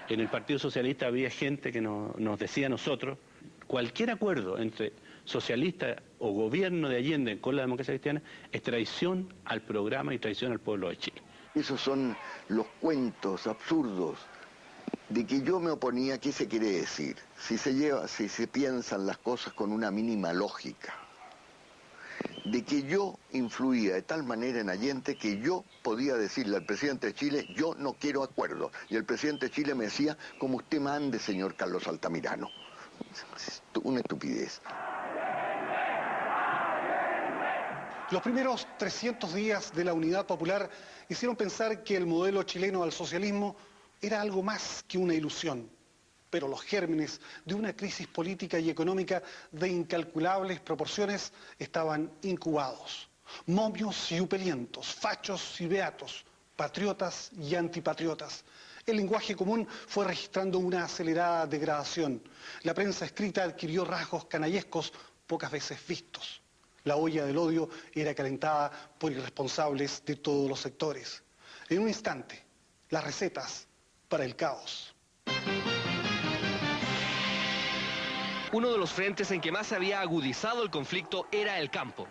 En el Partido Socialista había gente que nos decía a nosotros, cualquier acuerdo entre socialista o gobierno de Allende con la democracia cristiana es traición al programa y traición al pueblo de Chile. Esos son los cuentos absurdos de que yo me oponía. ¿Qué se quiere decir? Si se piensan las cosas con una mínima lógica, de que yo influía de tal manera en Allende que yo podía decirle al presidente de Chile, yo no quiero acuerdo. Y el presidente de Chile me decía, como usted mande, señor Carlos Altamirano. Una estupidez. Los primeros 300 días de la Unidad Popular hicieron pensar que el modelo chileno al socialismo era algo más que una ilusión. Pero los gérmenes de una crisis política y económica de incalculables proporciones estaban incubados. Momios y upelientos, fachos y beatos, patriotas y antipatriotas. El lenguaje común fue registrando una acelerada degradación. La prensa escrita adquirió rasgos canallescos pocas veces vistos. La olla del odio era calentada por irresponsables de todos los sectores. En un instante, las recetas para el caos. Uno de los frentes en que más se había agudizado el conflicto era el campo.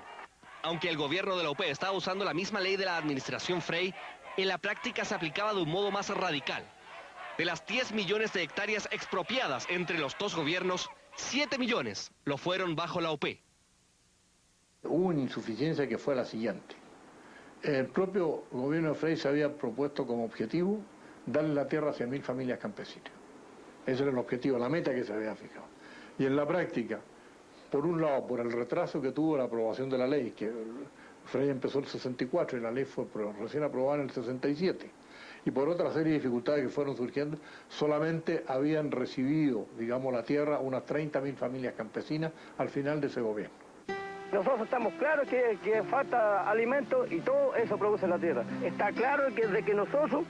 Aunque el gobierno de la UP estaba usando la misma ley de la administración Frey, en la práctica se aplicaba de un modo más radical. De las 10 millones de hectáreas expropiadas entre los dos gobiernos, 7 millones lo fueron bajo la UP. Hubo una insuficiencia que fue la siguiente. El propio gobierno de Frey se había propuesto como objetivo darle la tierra a 100.000 familias campesinas. Ese era el objetivo, la meta que se había fijado. Y en la práctica, por un lado, por el retraso que tuvo la aprobación de la ley, que Frey empezó en el 64 y la ley fue recién aprobada en el 67, y por otra serie de dificultades que fueron surgiendo, solamente habían recibido, digamos, la tierra unas 30.000 familias campesinas al final de ese gobierno. Nosotros estamos claros que falta alimento y todo eso produce la tierra. Está claro que de que nosotros,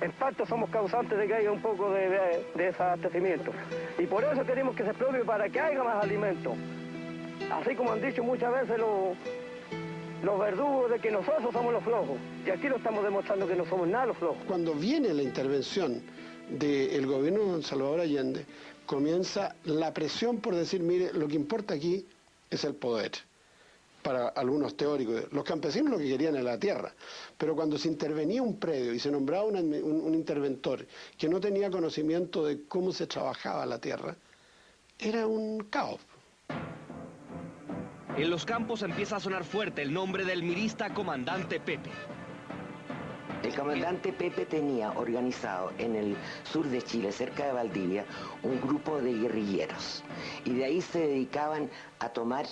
en parte, somos causantes de que haya un poco de desabastecimiento. Y por eso queremos que se expropie para que haya más alimento. Así como han dicho muchas veces los verdugos de que nosotros somos los flojos. Y aquí lo estamos demostrando que no somos nada los flojos. Cuando viene la intervención del gobierno de Salvador Allende, comienza la presión por decir, mire, lo que importa aquí es el poder. Para algunos teóricos, los campesinos lo que querían era la tierra, pero cuando se intervenía un predio y se nombraba un interventor que no tenía conocimiento de cómo se trabajaba la tierra, era un caos. En los campos empieza a sonar fuerte el nombre del mirista comandante Pepe. El comandante Pepe tenía organizado en el sur de Chile, cerca de Valdivia, un grupo de guerrilleros, y de ahí se dedicaban a tomar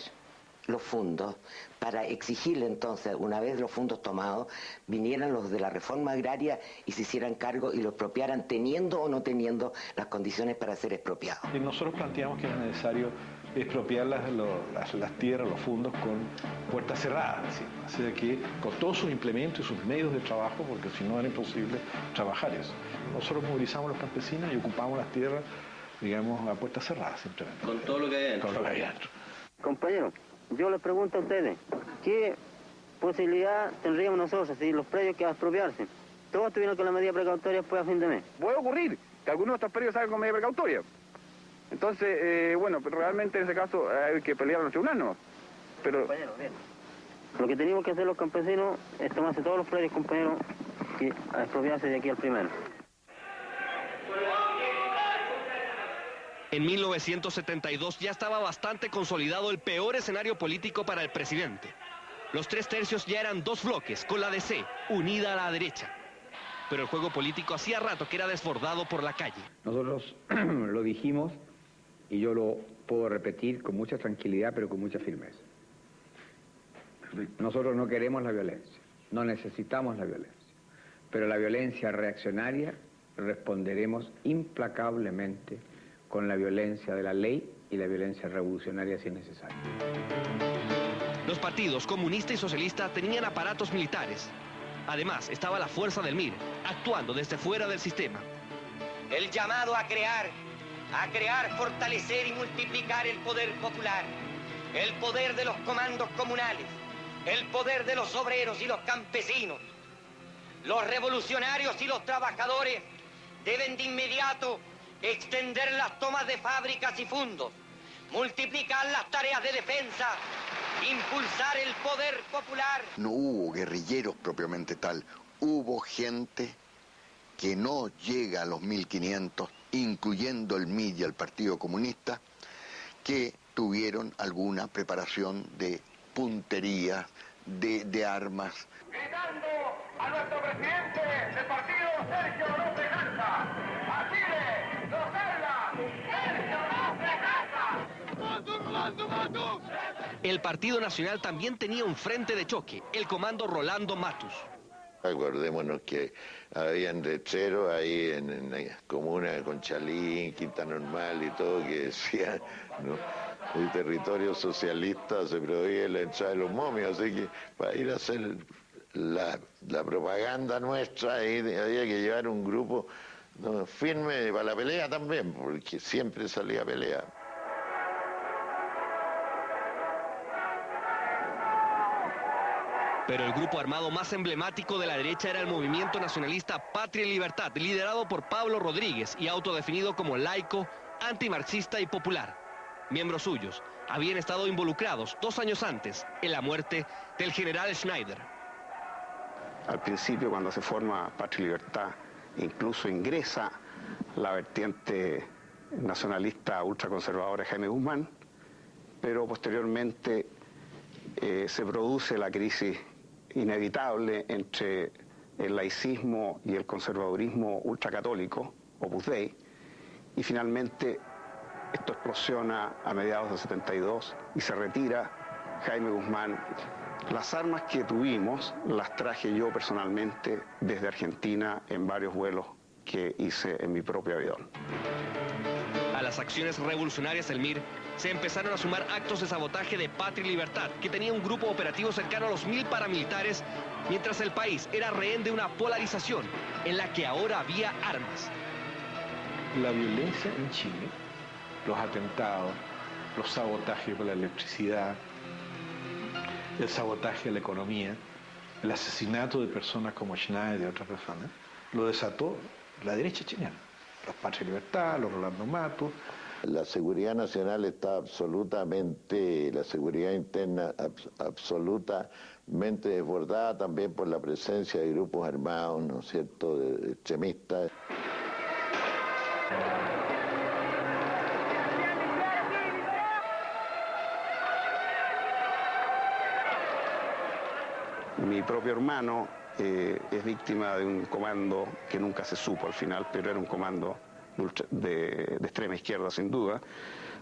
los fondos para exigirle entonces, una vez los fondos tomados, vinieran los de la reforma agraria y se hicieran cargo y lo expropiaran teniendo o no teniendo las condiciones para ser expropiados. Y nosotros planteamos que era necesario expropiar las tierras, los fondos con puertas cerradas, ¿sí? Así que con todos sus implementos y sus medios de trabajo, porque si no era imposible trabajar eso. Nosotros movilizamos a los campesinos y ocupamos las tierras, digamos, a puertas cerradas simplemente. Con todo lo que hay dentro. Con lo que hay dentro. Compañero, yo les pregunto a ustedes, ¿qué posibilidad tendríamos nosotros si los predios que va a expropiarse, todos tuvieron con la medida precautoria después a fin de mes? Puede ocurrir que algunos de estos predios salgan con medida precautoria. Entonces, bueno, pero realmente en ese caso hay que pelear a los tribunales, ¿no? Pero... Compañero, bien. Lo que tenemos que hacer los campesinos es tomarse todos los predios, compañeros, y a expropiarse de aquí al primero. En 1972 ya estaba bastante consolidado el peor escenario político para el presidente. Los 3/3 ya eran dos bloques, con la DC unida a la derecha. Pero el juego político hacía rato que era desbordado por la calle. Nosotros lo dijimos y yo lo puedo repetir con mucha tranquilidad, pero con mucha firmeza. Nosotros no queremos la violencia, no necesitamos la violencia, pero la violencia reaccionaria responderemos implacablemente con la violencia de la ley y la violencia revolucionaria si es necesario. Los partidos comunista y socialista tenían aparatos militares. Además, estaba la fuerza del MIR, actuando desde fuera del sistema. El llamado a crear, fortalecer y multiplicar el poder popular, el poder de los comandos comunales, el poder de los obreros y los campesinos. Los revolucionarios y los trabajadores deben de inmediato extender las tomas de fábricas y fundos, multiplicar las tareas de defensa, impulsar el poder popular. No hubo guerrilleros propiamente tal, hubo gente que no llega a los 1.500, incluyendo el MID y el Partido Comunista, que tuvieron alguna preparación de puntería, de armas. Gritando a nuestro presidente del partido, Sergio No Se Cansa. A Chile, no salga, Sergio No Se Cansa. ¡Mato, Rolando, Mato! El Partido Nacional también tenía un frente de choque, el comando Rolando Matus. Acordémonos que habían letreros ahí en la comuna de Conchalí, Quinta Normal y todo, que decían, ¿no?, el territorio socialista se prohíbe la entrada de los momios, así que para ir a hacer la propaganda nuestra ahí había que llevar un grupo, ¿no?, firme para la pelea también, porque siempre salía a pelea. Pero el grupo armado más emblemático de la derecha era el movimiento nacionalista Patria y Libertad, liderado por Pablo Rodríguez y autodefinido como laico, antimarxista y popular. Miembros suyos habían estado involucrados 2 años antes en la muerte del general Schneider. Al principio, cuando se forma Patria y Libertad, incluso ingresa la vertiente nacionalista ultraconservadora de Jaime Guzmán, pero posteriormente se produce la crisis inevitable entre el laicismo y el conservadurismo ultracatólico, Opus Dei, y finalmente esto explosiona a mediados del 72 y se retira Jaime Guzmán. Las armas que tuvimos las traje yo personalmente desde Argentina en varios vuelos que hice en mi propio avión. A las acciones revolucionarias del MIR se empezaron a sumar actos de sabotaje de Patria y Libertad, que tenía un grupo operativo cercano a los 1000 paramilitares, mientras el país era rehén de una polarización en la que ahora había armas. La violencia en Chile, los atentados, los sabotajes por la electricidad, el sabotaje a la economía, el asesinato de personas como Schneider y de otras personas, lo desató la derecha chilena. Los Patria y Libertad, los Rolando Matus. La seguridad nacional está absolutamente, la seguridad interna absolutamente desbordada también por la presencia de grupos armados, ¿no es cierto?, de extremistas. Mi propio hermano es víctima de un comando que nunca se supo al final, pero era un comando de extrema izquierda sin duda,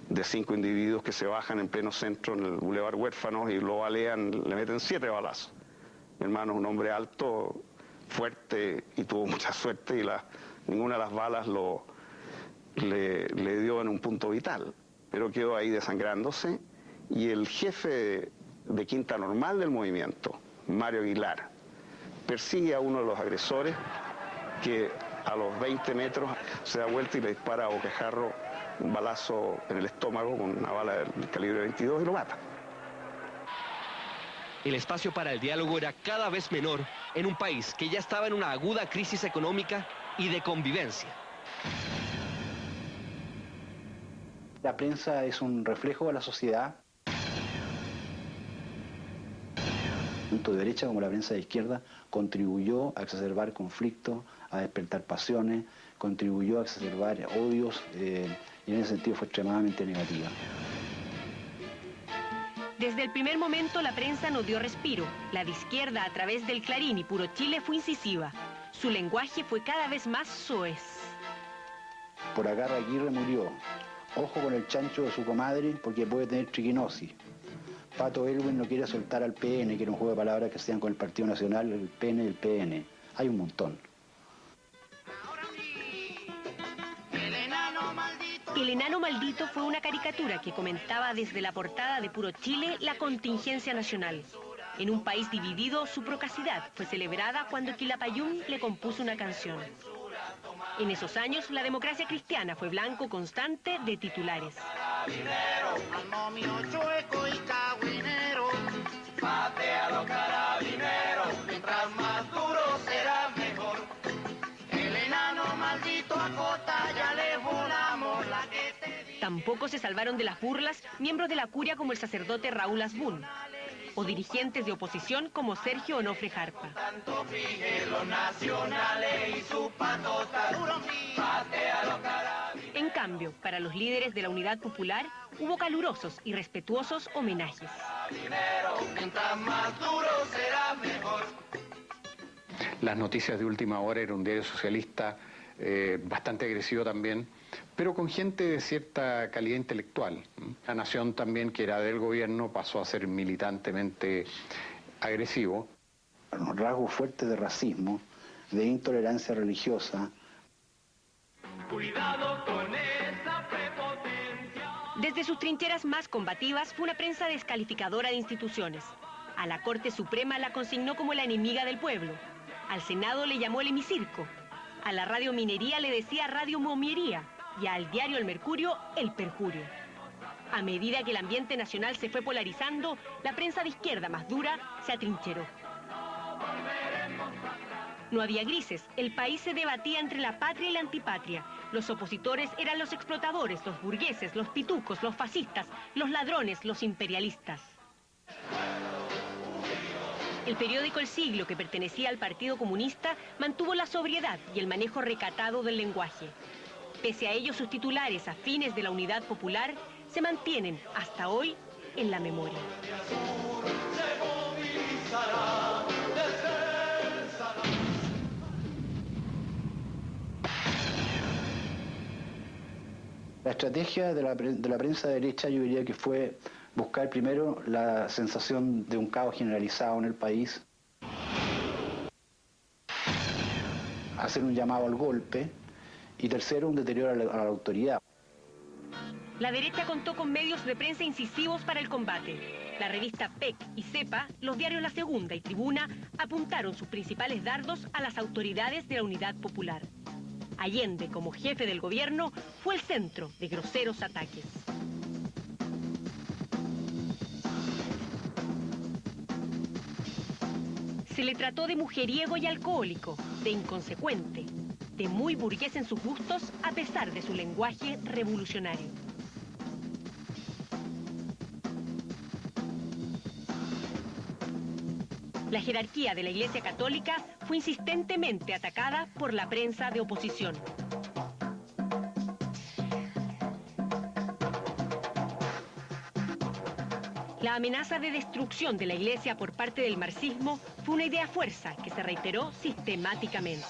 de 5 individuos que se bajan en pleno centro en el Boulevard Huérfanos y lo balean, le meten 7 balazos. Mi hermano es un hombre alto, fuerte y tuvo mucha suerte y ninguna de las balas le dio en un punto vital, pero quedó ahí desangrándose y el jefe de Quinta Normal del movimiento, Mario Aguilar, persigue a uno de los agresores que a los 20 metros se da vuelta y le dispara a boquejarro un balazo en el estómago con una bala del calibre 22 y lo mata. El espacio para el diálogo era cada vez menor en un país que ya estaba en una aguda crisis económica y de convivencia. La prensa es un reflejo de la sociedad. Tanto de derecha como la prensa de izquierda contribuyó a exacerbar conflictos, a despertar pasiones, contribuyó a exacerbar odios y en ese sentido fue extremadamente negativa. Desde el primer momento la prensa no dio respiro. La de izquierda a través del Clarín y Puro Chile fue incisiva. Su lenguaje fue cada vez más soez. Por acá Aguirre murió. Ojo con el chancho de su comadre porque puede tener triquinosis. Pato Elwin no quiere soltar al PN, que era un juego de palabras que sean con el Partido Nacional, el PN y el PN. Hay un montón. El enano maldito fue una caricatura que comentaba desde la portada de Puro Chile la contingencia nacional. En un país dividido, su procacidad fue celebrada cuando Quilapayún le compuso una canción. En esos años, la democracia cristiana fue blanco constante de titulares. Al momio chueco y cagüinero, mate a los carabineros, mientras más duro será mejor. El enano maldito acota, ya le volamos la que te di. Tampoco se salvaron de las burlas miembros de la curia como el sacerdote Raúl Asbun. o dirigentes de oposición como Sergio Onofre Jarpa. En cambio, para los líderes de la Unidad Popular hubo calurosos y respetuosos homenajes. Las noticias de última hora era un diario socialista bastante agresivo también, pero con gente de cierta calidad intelectual. La Nación también, que era del gobierno, pasó a ser militantemente agresivo. Un rasgo fuerte de racismo, de intolerancia religiosa. Cuidado con esa prepotencia. Desde sus trincheras más combativas fue una prensa descalificadora de instituciones. A la Corte Suprema la consignó como la enemiga del pueblo. Al Senado le llamó el hemicirco. A la Radio Minería le decía Radio Momiería y al diario El Mercurio el perjurio. A medida que el ambiente nacional se fue polarizando, la prensa de izquierda más dura se atrincheró. No había grises, el país se debatía entre la patria y la antipatria. Los opositores eran los explotadores, los burgueses, los pitucos, los fascistas, los ladrones, los imperialistas. El periódico El Siglo, que pertenecía al Partido Comunista, mantuvo la sobriedad y el manejo recatado del lenguaje. Pese a ello, sus titulares afines de la Unidad Popular se mantienen hasta hoy en la memoria. La estrategia de la prensa derecha, yo diría que fue buscar primero la sensación de un caos generalizado en el país, hacer un llamado al golpe y tercero, un deterioro a la autoridad. La derecha contó con medios de prensa incisivos para el combate. La revista PEC y CEPA, los diarios La Segunda y Tribuna apuntaron sus principales dardos a las autoridades de la Unidad Popular. Allende, como jefe del gobierno, fue el centro de groseros ataques. Se le trató de mujeriego y alcohólico, de inconsecuente, de muy burgués en sus gustos a pesar de su lenguaje revolucionario. La jerarquía de la Iglesia Católica fue insistentemente atacada por la prensa de oposición. La amenaza de destrucción de la Iglesia por parte del marxismo fue una idea fuerza que se reiteró sistemáticamente.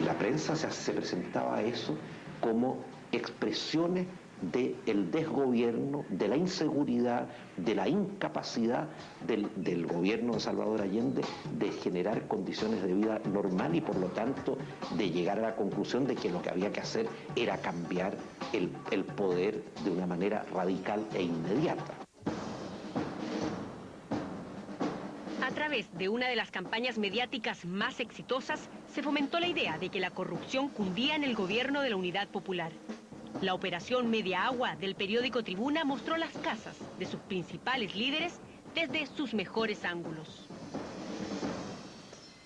La prensa se presentaba a eso como expresiones del desgobierno, de la inseguridad, de la incapacidad del gobierno de Salvador Allende de generar condiciones de vida normal y por lo tanto de llegar a la conclusión de que lo que había que hacer era cambiar el poder de una manera radical e inmediata. A través de una de las campañas mediáticas más exitosas, se fomentó la idea de que la corrupción cundía en el gobierno de la Unidad Popular. La operación Media Agua del periódico Tribuna mostró las casas de sus principales líderes desde sus mejores ángulos.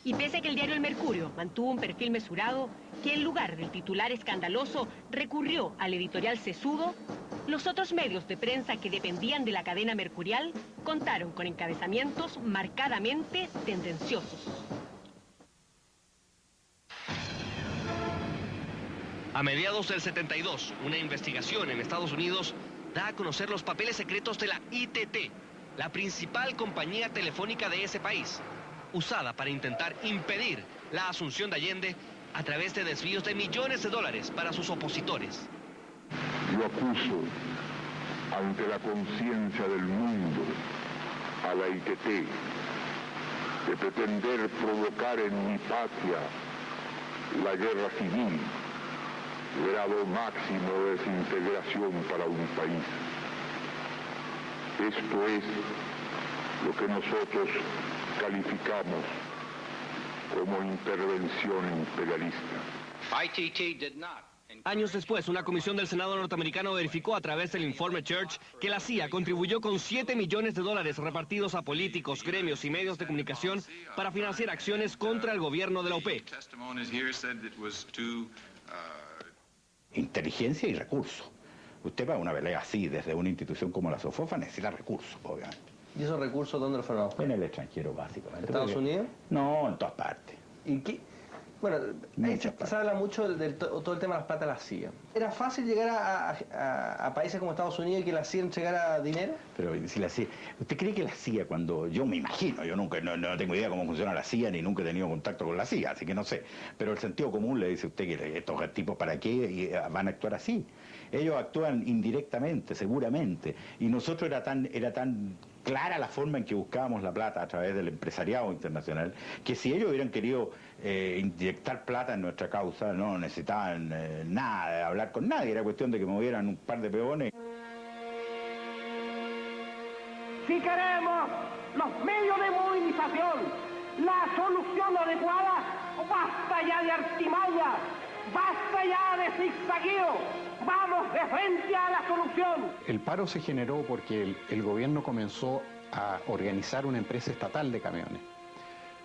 Y pese a que el diario El Mercurio mantuvo un perfil mesurado, que en lugar del titular escandaloso recurrió al editorial sesudo, los otros medios de prensa que dependían de la cadena mercurial contaron con encabezamientos marcadamente tendenciosos. A mediados del 72, una investigación en Estados Unidos da a conocer los papeles secretos de la ITT, la principal compañía telefónica de ese país, usada para intentar impedir la asunción de Allende a través de desvíos de millones de dólares para sus opositores. Yo acuso ante la conciencia del mundo a la ITT de pretender provocar en mi patria la guerra civil, grado máximo de desintegración para un país. Esto es lo que nosotros calificamos como intervención imperialista. ITT did not. Años después, una comisión del Senado norteamericano verificó a través del informe Church que la CIA contribuyó con $7 millones repartidos a políticos, gremios y medios de comunicación para financiar acciones contra el gobierno de la UP. Inteligencia y recursos. Usted para una pelea así, desde una institución como la SOFOFA, necesita recursos, obviamente. ¿Y esos recursos dónde los fueron a buscar? En el extranjero, básicamente. ¿Estados Unidos? No, en todas partes. ¿Y qué? Bueno, ahí se habla mucho de todo el tema de las plata de la CIA. ¿Era fácil llegar a países como Estados Unidos y que la CIA entregara dinero? Pero si la CIA... ¿Usted cree que la CIA cuando... Yo me imagino, yo nunca, no tengo idea cómo funciona la CIA, ni nunca he tenido contacto con la CIA, así que no sé. Pero el sentido común le dice a usted que estos tipos, ¿para qué van a actuar así? Ellos actúan indirectamente, seguramente. Y nosotros era tan clara la forma en que buscábamos la plata a través del empresariado internacional, que si ellos hubieran querido inyectar plata en nuestra causa, no necesitaban nada, hablar con nadie, era cuestión de que movieran un par de peones. Si queremos los medios de movilización, la solución adecuada, basta ya de artimaña, basta ya de zigzagueo. Vamos de frente a la solución. El paro se generó porque el gobierno comenzó a organizar una empresa estatal de camiones.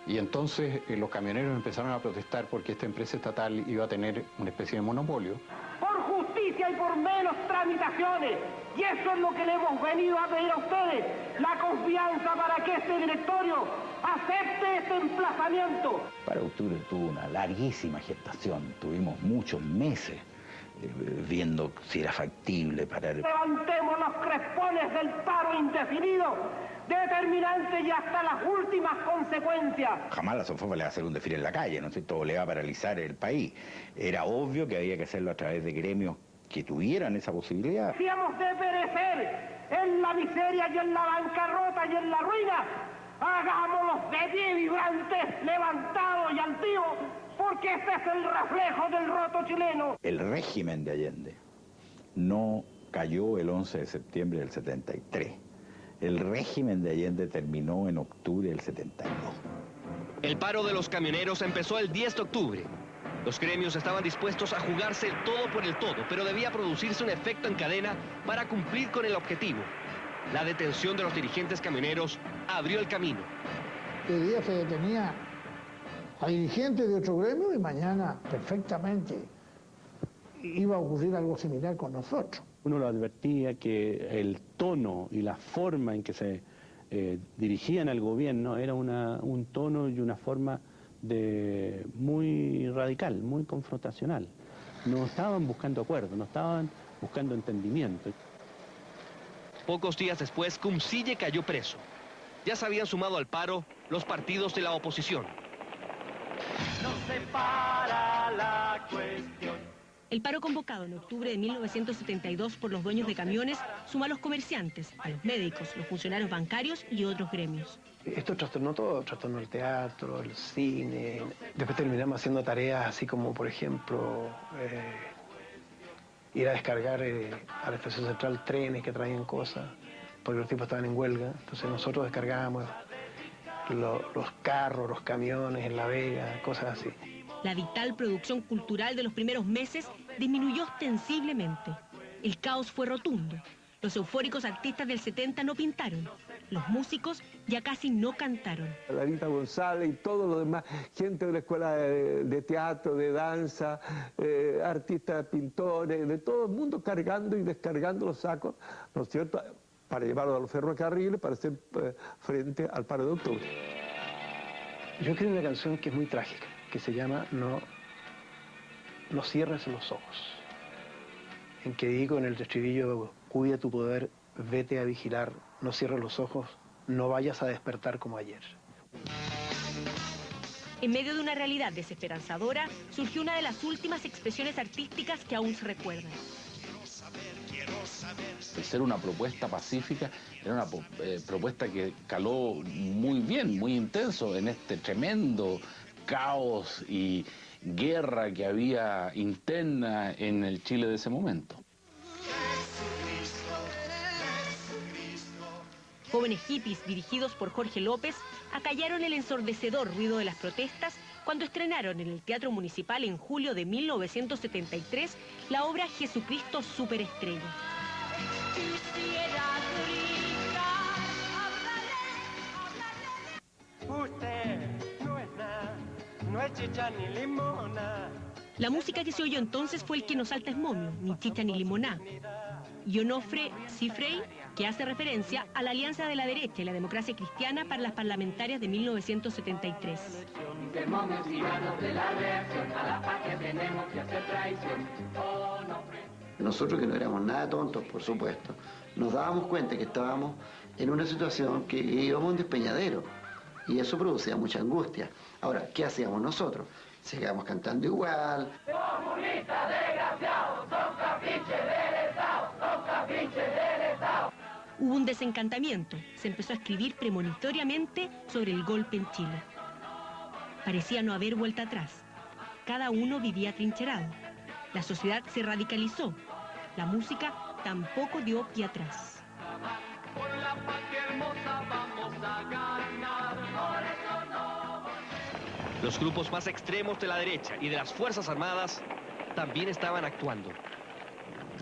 Y entonces los camioneros empezaron a protestar porque esta empresa estatal iba a tener una especie de monopolio. Por justicia y por menos tramitaciones. Y eso es lo que le hemos venido a pedir a ustedes. La confianza para que este directorio acepte este emplazamiento. Para octubre tuvo una larguísima gestación. Tuvimos muchos meses viendo si era factible parar. Levantemos los crespones del paro indefinido, determinante y hasta las últimas consecuencias. Jamás la SOFOFA le va a hacer un desfile en la calle, ¿no es cierto? O le va a paralizar el país. Era obvio que había que hacerlo a través de gremios que tuvieran esa posibilidad. Si hemos de perecer en la miseria y en la bancarrota y en la ruina, hagámoslos de pie vibrantes, levantados y altivos, porque este es el reflejo del roto chileno. El régimen de Allende no cayó el 11 de septiembre del 73. El régimen de Allende terminó en octubre del 72. El paro de los camioneros empezó el 10 de octubre. Los gremios estaban dispuestos a jugarse el todo por el todo, pero debía producirse un efecto en cadena para cumplir con el objetivo. La detención de los dirigentes camioneros abrió el camino. El día se detenía a dirigentes de otro gremio y mañana perfectamente iba a ocurrir algo similar con nosotros. Uno lo advertía que el tono y la forma en que se dirigían al gobierno era un tono y una forma muy radical, muy confrontacional. No estaban buscando acuerdos, no estaban buscando entendimiento. Pocos días después, Cumcille cayó preso. Ya se habían sumado al paro los partidos de la oposición. Nos separa la cuestión. El paro convocado en octubre de 1972 por los dueños de camiones suma a los comerciantes, a los médicos, los funcionarios bancarios y otros gremios. Esto trastornó todo, trastornó el teatro, el cine. Después terminamos haciendo tareas así como, por ejemplo, ir a descargar a la estación central trenes que traían cosas, porque los tipos estaban en huelga. Entonces nosotros descargábamos los carros, los camiones en La Vega, cosas así. La vital producción cultural de los primeros meses disminuyó ostensiblemente. El caos fue rotundo. Los eufóricos artistas del 70 no pintaron. Los músicos ya casi no cantaron. Larita González y todo lo demás, gente de la escuela de teatro, de danza, artistas, pintores, de todo el mundo cargando y descargando los sacos, ¿no es cierto?, para llevarlos a los ferrocarriles para hacer frente al paro de octubre. Yo creo una canción que es muy trágica, que se llama No cierres los ojos, en que digo en el estribillo: cuida tu poder, vete a vigilar, no cierres los ojos, no vayas a despertar como ayer. En medio de una realidad desesperanzadora, surgió una de las últimas expresiones artísticas que aún se recuerdan. El ser una propuesta pacífica era una propuesta que caló muy bien, muy intenso en este tremendo caos y guerra que había interna en el Chile de ese momento. Jóvenes hippies dirigidos por Jorge López acallaron el ensordecedor ruido de las protestas cuando estrenaron en el Teatro Municipal en julio de 1973 la obra Jesucristo Superestrella. Usted no es nada, no es chicha ni limona. La música que se oyó entonces fue el Que no salta es momio, ni chicha ni limoná. y Onofre Cifrey, que hace referencia a la alianza de la derecha y la democracia cristiana para las parlamentarias de 1973. Nosotros, que no éramos nada tontos, por supuesto, nos dábamos cuenta que estábamos en una situación que íbamos a un despeñadero y eso producía mucha angustia. Ahora, ¿qué hacíamos nosotros? Seguíamos cantando igual. ¡Comunistas desgraciados! ¡Son capriches del Estado! ¡Son capriches del Estado! Hubo un desencantamiento. Se empezó a escribir premonitoriamente sobre el golpe en Chile. Parecía no haber vuelta atrás. Cada uno vivía trincherado. La sociedad se radicalizó. La música tampoco dio pie atrás. Por la patria hermosa vamos a ganar. Por eso no. Los grupos más extremos de la derecha y de las Fuerzas Armadas también estaban actuando.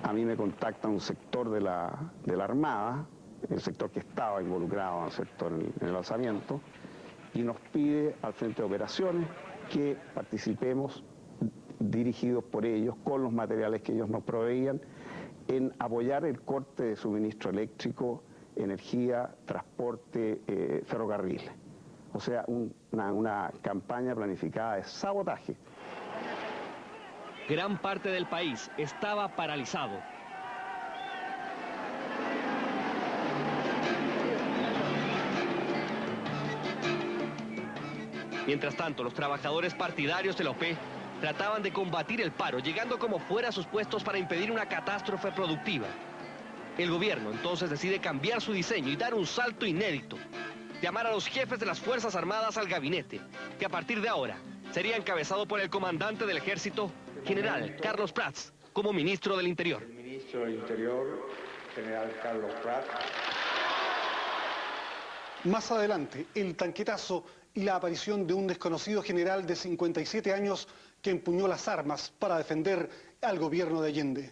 A mí me contacta un sector de la Armada, el sector que estaba involucrado en el alzamiento, y nos pide al Frente de Operaciones que participemos, dirigidos por ellos, con los materiales que ellos nos proveían, en apoyar el corte de suministro eléctrico, energía, transporte, ferrocarriles. O sea, una campaña planificada de sabotaje. Gran parte del país estaba paralizado. Mientras tanto, los trabajadores partidarios de la OP trataban de combatir el paro, llegando como fuera a sus puestos para impedir una catástrofe productiva. El gobierno entonces decide cambiar su diseño y dar un salto inédito. Llamar a los jefes de las Fuerzas Armadas al gabinete, que a partir de ahora sería encabezado por el comandante del ejército, general Carlos Prats, como ministro del Interior. El ministro del Interior, general Carlos Prats. Más adelante, el tanquetazo y la aparición de un desconocido general de 57 años que empuñó las armas para defender al gobierno de Allende.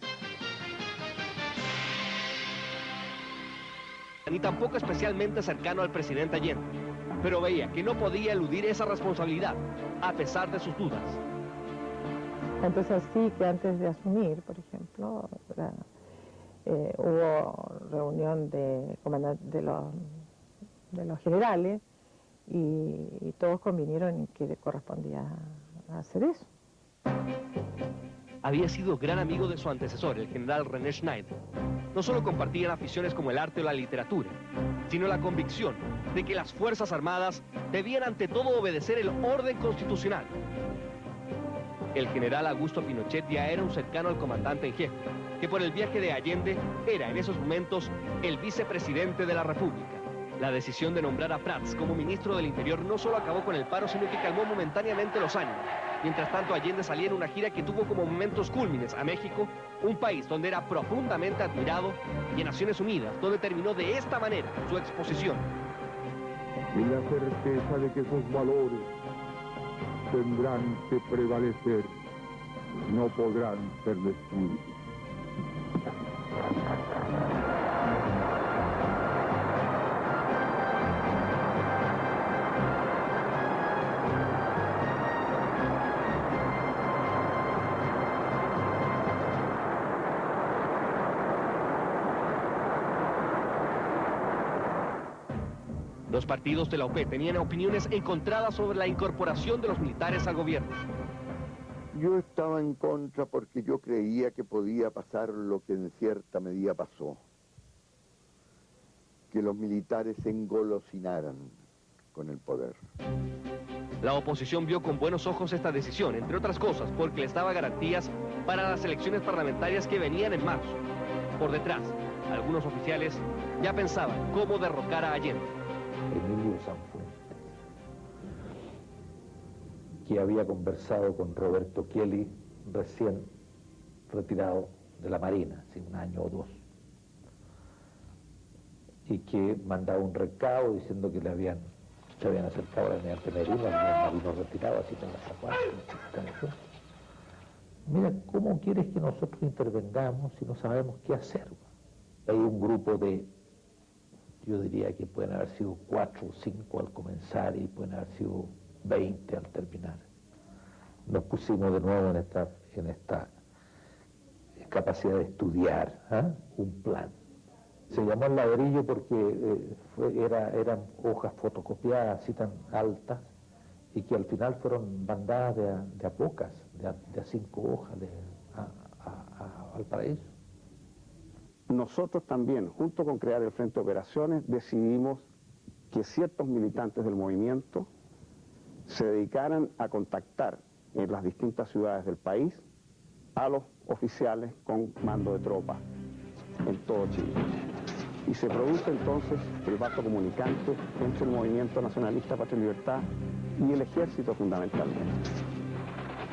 Ni tampoco especialmente cercano al presidente Allende, pero veía que no podía eludir esa responsabilidad, a pesar de sus dudas. Entonces así que antes de asumir, por ejemplo, hubo reunión de los generales y todos convinieron en que correspondía hacer eso. Había sido gran amigo de su antecesor, el general René Schneider. No solo compartían aficiones como el arte o la literatura, sino la convicción de que las Fuerzas Armadas debían ante todo obedecer el orden constitucional. El general Augusto Pinochet ya era un cercano al comandante en jefe, que por el viaje de Allende era en esos momentos el vicepresidente de la República. La decisión de nombrar a Prats como ministro del Interior no solo acabó con el paro, sino que calmó momentáneamente los ánimos. Mientras tanto, Allende salía en una gira que tuvo como momentos cúlmines a México, un país donde era profundamente admirado, y a Naciones Unidas, donde terminó de esta manera su exposición. Y la certeza de que esos valores tendrán que prevalecer, no podrán ser destruidos. Los partidos de la OP tenían opiniones encontradas sobre la incorporación de los militares al gobierno. Yo estaba en contra porque yo creía que podía pasar lo que en cierta medida pasó. Que los militares se engolosinaran con el poder. La oposición vio con buenos ojos esta decisión, entre otras cosas, porque les daba garantías para las elecciones parlamentarias que venían en marzo. Por detrás, algunos oficiales ya pensaban cómo derrocar a Allende. Emilio Sanfuentes, que había conversado con Roberto Chieli, recién retirado de la Marina, hace un año o dos, y que mandaba un recado diciendo que se habían acercado a la unidad Temerina, los marinos retirados, así en la Zapuata. Mira, ¿cómo quieres que nosotros intervengamos si no sabemos qué hacer? Hay un grupo de, yo diría que pueden haber sido 4 o 5 al comenzar y pueden haber sido 20 al terminar. Nos pusimos de nuevo en capacidad de estudiar un plan. Se llamó el ladrillo porque eran hojas fotocopiadas así tan altas y que al final fueron bandadas de a pocas, de a 5 hojas al paraíso. Nosotros también, junto con crear el Frente de Operaciones, decidimos que ciertos militantes del movimiento se dedicaran a contactar en las distintas ciudades del país a los oficiales con mando de tropas en todo Chile. Y se produce entonces el vaso comunicante entre el Movimiento Nacionalista Patria y Libertad y el Ejército fundamentalmente.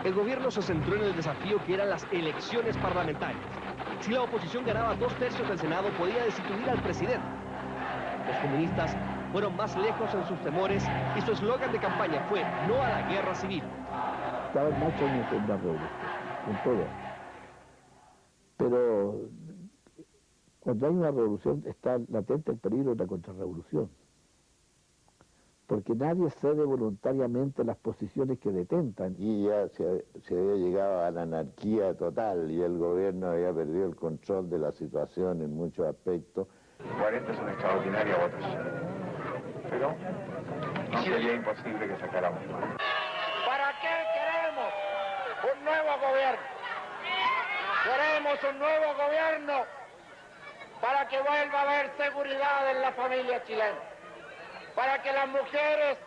El gobierno se centró en el desafío que eran las elecciones parlamentarias. Si la oposición ganaba 2/3 del Senado, podía destituir al presidente. Los comunistas fueron más lejos en sus temores y su eslogan de campaña fue "No a la guerra civil". Estaba en marcha una revolución, con todo. Pero cuando hay una revolución está latente el peligro de la contrarrevolución. Porque nadie cede voluntariamente las posiciones que detentan. Y ya se había llegado a la anarquía total y el gobierno había perdido el control de la situación en muchos aspectos. 40 son extraordinarias votos, pero no sería imposible que sacáramos. ¿Para qué queremos un nuevo gobierno? Queremos un nuevo gobierno para que vuelva a haber seguridad en la familia chilena, para que las mujeres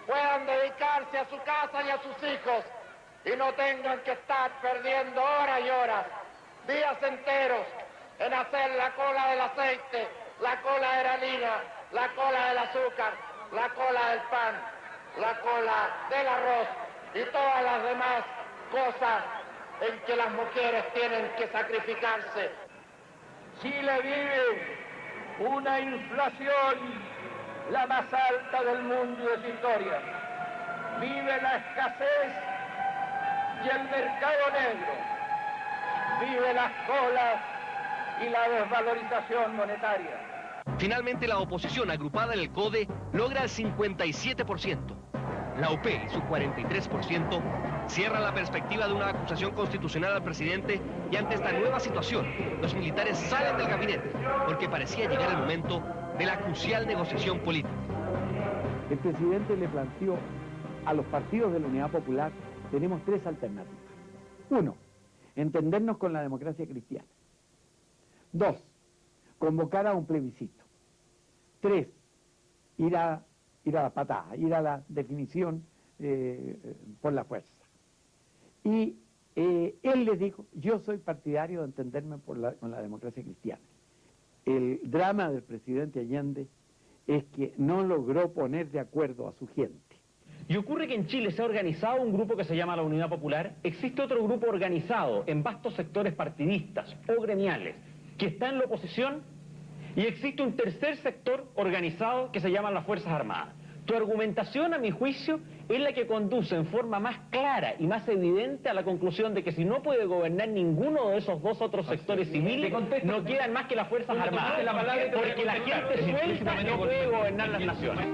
puedan dedicarse a su casa y a sus hijos y no tengan que estar perdiendo horas y horas, días enteros, en hacer la cola del aceite, la cola de la harina, la cola del azúcar, la cola del pan, la cola del arroz y todas las demás cosas en que las mujeres tienen que sacrificarse. Chile vive una inflación la más alta del mundo y de su historia. Vive la escasez y el mercado negro. Vive las colas y la desvalorización monetaria. Finalmente la oposición, agrupada en el CODE, logra el 57%. La UP y su 43% cierra la perspectiva de una acusación constitucional al presidente y ante esta nueva situación, los militares salen del gabinete porque parecía llegar el momento de la crucial negociación política. El presidente le planteó a los partidos de la Unidad Popular, tenemos 3 alternativas. 1, entendernos con la democracia cristiana. 2, convocar a un plebiscito. 3, ir a la patada, ir a la definición por la fuerza. Y él le dijo, yo soy partidario de entenderme con la democracia cristiana. El drama del presidente Allende es que no logró poner de acuerdo a su gente. Y ocurre que en Chile se ha organizado un grupo que se llama la Unidad Popular, existe otro grupo organizado en vastos sectores partidistas o gremiales que está en la oposición y existe un tercer sector organizado que se llama las Fuerzas Armadas. Tu argumentación, a mi juicio, es la que conduce en forma más clara y más evidente a la conclusión de que si no puede gobernar ninguno de esos 2 otros sectores civiles, no quedan más que las Fuerzas Armadas, porque la gente suelta no puede gobernar las naciones.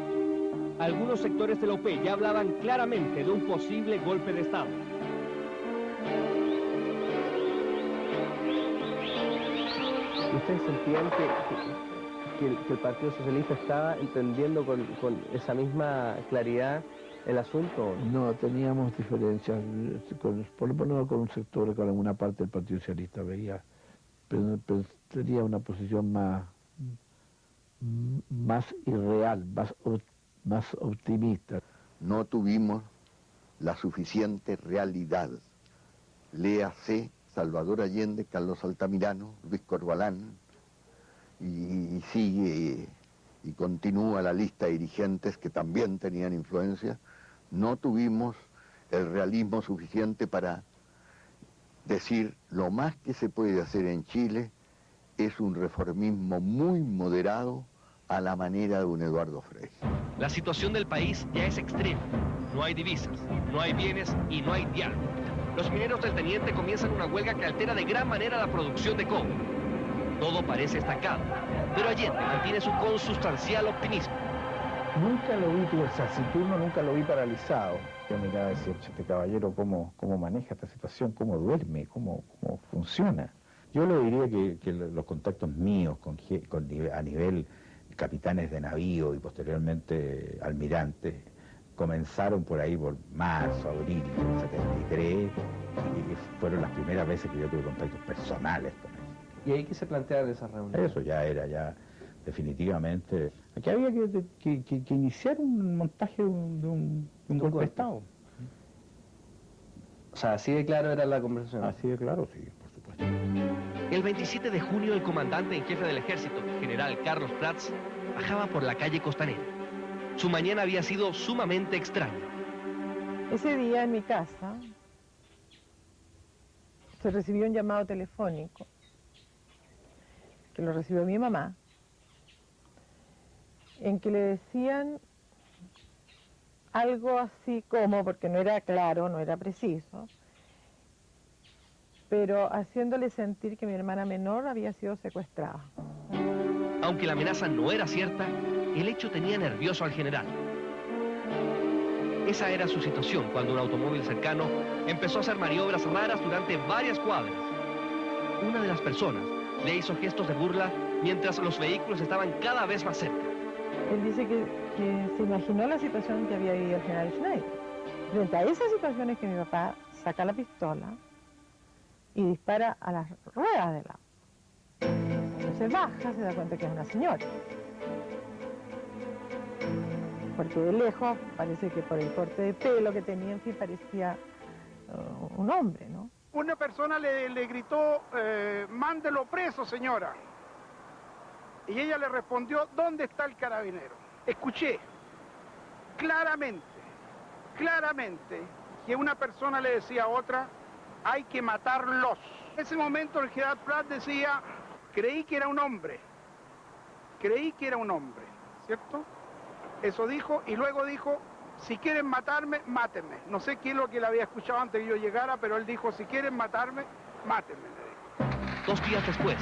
Algunos sectores de la UP ya hablaban claramente de un posible golpe de Estado. ¿Ustedes sentían que el Partido Socialista estaba entendiendo con esa misma claridad el asunto? No, teníamos diferencias, por lo menos con un sector, con alguna parte del Partido Socialista veía, pero tenía una posición más irreal, más optimista. No tuvimos la suficiente realidad. Léase Salvador Allende, Carlos Altamirano, Luis Corbalán, y sigue y continúa la lista de dirigentes que también tenían influencia. No tuvimos el realismo suficiente para decir lo más que se puede hacer en Chile es un reformismo muy moderado a la manera de un Eduardo Frei. La situación del país ya es extrema. No hay divisas, no hay bienes y no hay diálogo. Los mineros del Teniente comienzan una huelga que altera de gran manera la producción de cobre. Todo parece estancado, pero Allende mantiene su consustancial optimismo. Nunca lo vi taciturno, nunca lo vi paralizado. Yo miraba y decía, este caballero, ¿cómo maneja esta situación? ¿Cómo duerme? ¿Cómo funciona? Yo le diría que los contactos míos a nivel capitanes de navío y posteriormente almirantes comenzaron por ahí por marzo, abril del 73 y fueron las primeras veces que yo tuve contactos personales con ellos. ¿Y ahí qué se planteaban esas reuniones? Eso ya era definitivamente... Aquí había que iniciar un montaje de un golpe de Estado. O sea, así de claro era la conversación. Así de claro, sí, por supuesto. El 27 de junio, el comandante en jefe del ejército, general Carlos Prats, bajaba por la calle Costanera. Su mañana había sido sumamente extraña. Ese día en mi casa se recibió un llamado telefónico, que lo recibió mi mamá, en que le decían algo así como, porque no era claro, no era preciso, pero haciéndole sentir que mi hermana menor había sido secuestrada. Aunque la amenaza no era cierta, el hecho tenía nervioso al general. Esa era su situación cuando un automóvil cercano empezó a hacer maniobras raras durante varias cuadras. Una de las personas le hizo gestos de burla mientras los vehículos estaban cada vez más cerca. Él dice que se imaginó la situación que había vivido el general Schneider. Frente a esas situaciones que mi papá saca la pistola y dispara a las ruedas del auto. Entonces baja, se da cuenta que es una señora. Porque de lejos parece que por el corte de pelo que tenía, en fin, parecía un hombre, ¿no? Una persona le gritó, mándelo preso, señora. Y ella le respondió, ¿dónde está el carabinero? Escuché claramente, que una persona le decía a otra, hay que matarlos. En ese momento el general Prats decía, creí que era un hombre, ¿cierto? Eso dijo, y luego dijo, si quieren matarme, mátenme. No sé qué es lo que él había escuchado antes que yo llegara, pero él dijo, si quieren matarme, mátenme, le dijo. 2 días después,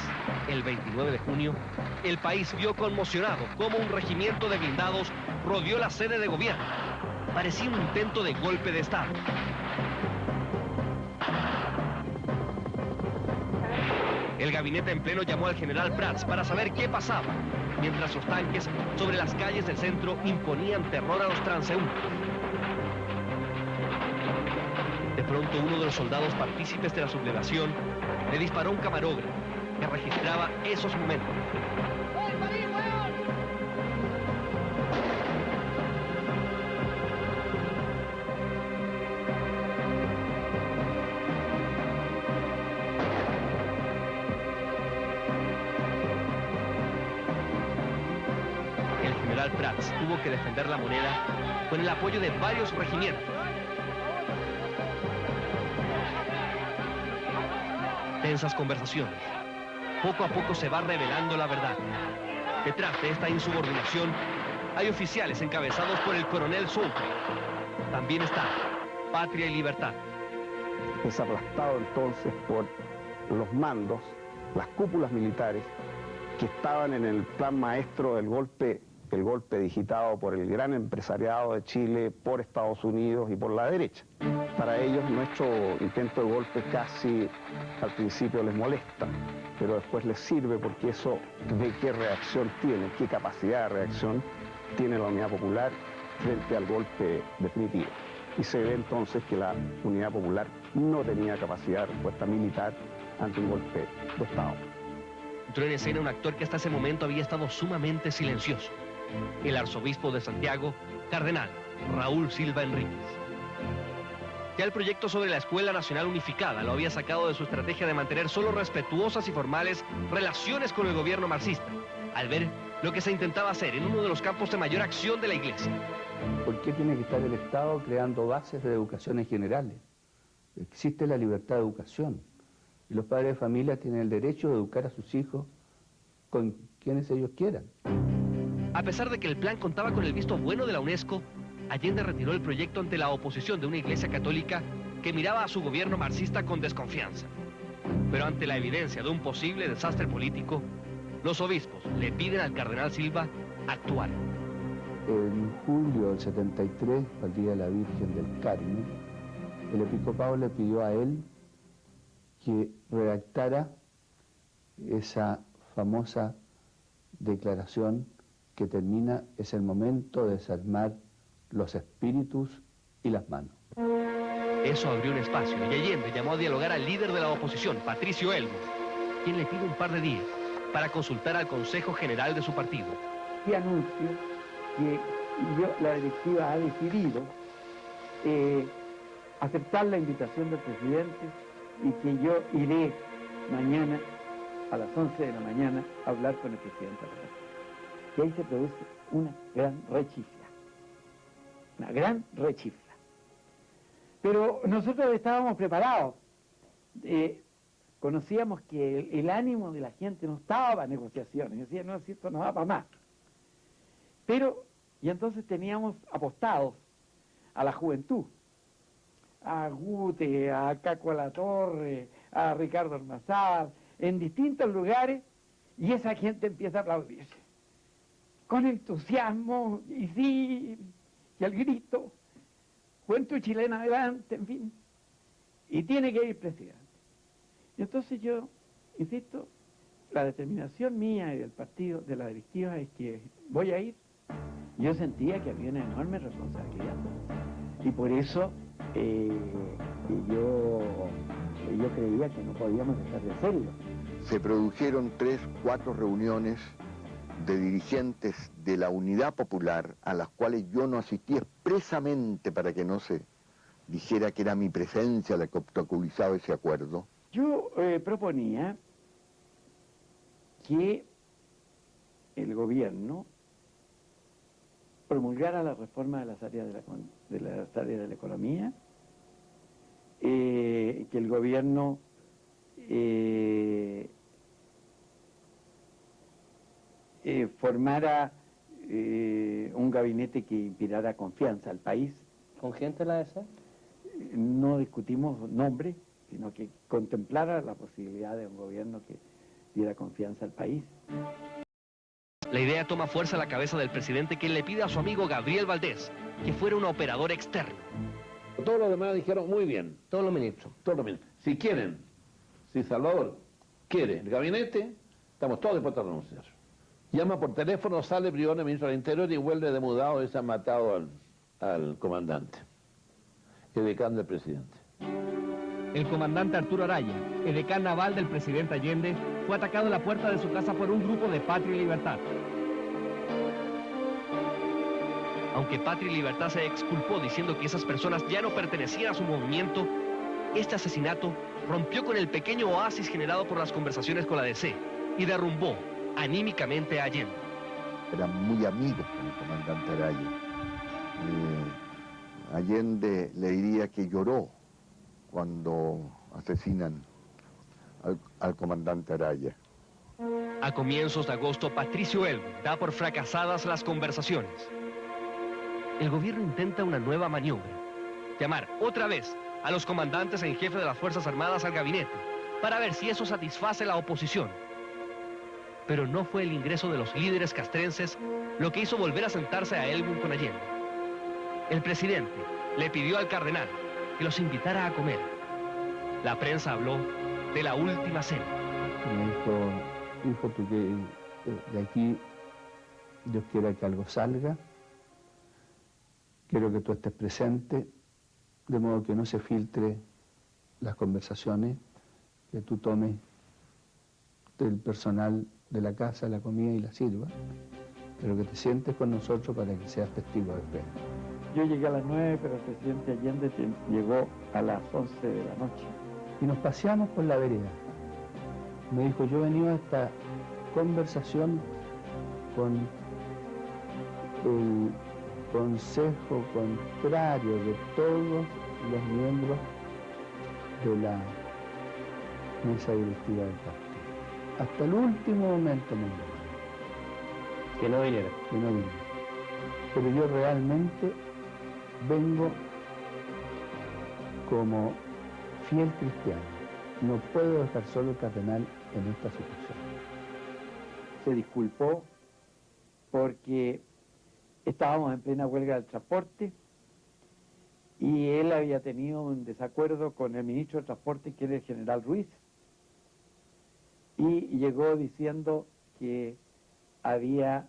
el 29 de junio, el país vio conmocionado cómo un regimiento de blindados rodeó la sede de gobierno. Parecía un intento de golpe de Estado. El gabinete en pleno llamó al general Prats para saber qué pasaba, mientras los tanques sobre las calles del centro imponían terror a los transeúntes. De pronto uno de los soldados partícipes de la sublevación le disparó a un camarógrafo que registraba esos momentos. El general Prats tuvo que defender la moneda con el apoyo de varios regimientos. Tensas conversaciones. Poco a poco se va revelando la verdad. Detrás de esta insubordinación hay oficiales encabezados por el coronel Sulte. También está Patria y Libertad. Es aplastado entonces por los mandos, las cúpulas militares que estaban en el plan maestro del golpe, el golpe digitado por el gran empresariado de Chile, por Estados Unidos y por la derecha. Para ellos nuestro intento de golpe casi al principio les molesta, pero después les sirve porque eso de qué reacción tiene, qué capacidad de reacción tiene la Unidad Popular frente al golpe definitivo. Y se ve entonces que la Unidad Popular no tenía capacidad de respuesta militar ante un golpe de Estado. Entró en escena un actor que hasta ese momento había estado sumamente silencioso. El arzobispo de Santiago, cardenal Raúl Silva Enríquez. Ya el proyecto sobre la Escuela Nacional Unificada lo había sacado de su estrategia de mantener solo respetuosas y formales relaciones con el gobierno marxista, al ver lo que se intentaba hacer en uno de los campos de mayor acción de la Iglesia. ¿Por qué tiene que estar el Estado creando bases de educaciones generales? Existe la libertad de educación y los padres de familia tienen el derecho de educar a sus hijos con quienes ellos quieran. A pesar de que el plan contaba con el visto bueno de la UNESCO, Allende retiró el proyecto ante la oposición de una iglesia católica que miraba a su gobierno marxista con desconfianza. Pero ante la evidencia de un posible desastre político, los obispos le piden al cardenal Silva actuar. En julio del 73, al Día de la Virgen del Carmen, el episcopado le pidió a él que redactara esa famosa declaración que termina: es el momento de desarmar los espíritus y las manos. Eso abrió un espacio y Allende llamó a dialogar al líder de la oposición, Patricio Elwin, quien le pide un par de días para consultar al Consejo General de su partido. Y anuncio que la directiva ha decidido aceptar la invitación del presidente y que yo iré mañana a las 11 de la mañana a hablar con el presidente de la República. Y ahí se produce una gran rechifla. Una gran rechifla. Pero nosotros estábamos preparados. Conocíamos que el ánimo de la gente no estaba para negociaciones. Decía, no, si esto no va para más. Pero, y entonces teníamos apostados a la juventud, a Gute, a Caco Latorre, a Ricardo Almazar, en distintos lugares, y esa gente empieza a aplaudirse. Con entusiasmo, y sí, y al grito, Juventud Chilena adelante, en fin. Y tiene que ir presidente. Y entonces yo, insisto, la determinación mía y del partido, de la directiva, es que voy a ir. Yo sentía que había una enorme responsabilidad. Y por eso yo creía que no podíamos dejar de hacerlo. Se produjeron 3, 4 reuniones de dirigentes de la Unidad Popular a las cuales yo no asistí expresamente para que no se dijera que era mi presencia la que obstaculizaba ese acuerdo. Yo proponía que el gobierno promulgara la reforma de las áreas de la economía, que el gobierno formara un gabinete que inspirara confianza al país. ¿Con gente la esa? No discutimos nombre, sino que contemplara la posibilidad de un gobierno que diera confianza al país. La idea toma fuerza a la cabeza del presidente, quien le pide a su amigo Gabriel Valdés que fuera un operador externo. Todos los demás dijeron muy bien. Todos los ministros. Todos los ministros. Si quieren, si Salvador quiere el gabinete, estamos todos dispuestos a renunciar. Llama por teléfono, sale Briones, ministro del Interior, y vuelve demudado y se ha matado al comandante, edecán del presidente. El comandante Arturo Araya, edecán naval del presidente Allende, fue atacado en la puerta de su casa por un grupo de Patria y Libertad. Aunque Patria y Libertad se exculpó diciendo que esas personas ya no pertenecían a su movimiento, este asesinato rompió con el pequeño oasis generado por las conversaciones con la DC y derrumbó anímicamente a Allende. Eran muy amigos con el comandante Araya. Allende le diría que lloró cuando asesinan al comandante Araya. A comienzos de agosto, Patricio Elwin da por fracasadas las conversaciones. El gobierno intenta una nueva maniobra: llamar otra vez a los comandantes en jefe de las Fuerzas Armadas al gabinete, para ver si eso satisface la oposición. Pero no fue el ingreso de los líderes castrenses lo que hizo volver a sentarse a Elwin con Allende. El presidente le pidió al cardenal que los invitara a comer. La prensa habló de la última cena. Me dijo, hijo, tú que de aquí Dios quiera que algo salga, quiero que tú estés presente, de modo que no se filtre las conversaciones, que tú tomes del personal de la casa la comida y la sirva, pero que te sientes con nosotros para que seas testigo de fe. Yo llegué a las 9, pero el presidente Allende llegó a las 11 de la noche. Y nos paseamos por la vereda. Me dijo, yo he venido a esta conversación con el consejo contrario de todos los miembros de la mesa directiva del partido. Hasta el último momento me dijo que no viniera. Que no viniera. Pero yo realmente vengo como fiel cristiano. No puedo dejar solo al cardenal en esta situación. Se disculpó porque estábamos en plena huelga del transporte y él había tenido un desacuerdo con el ministro de Transporte, que era el general Ruiz, y llegó diciendo que había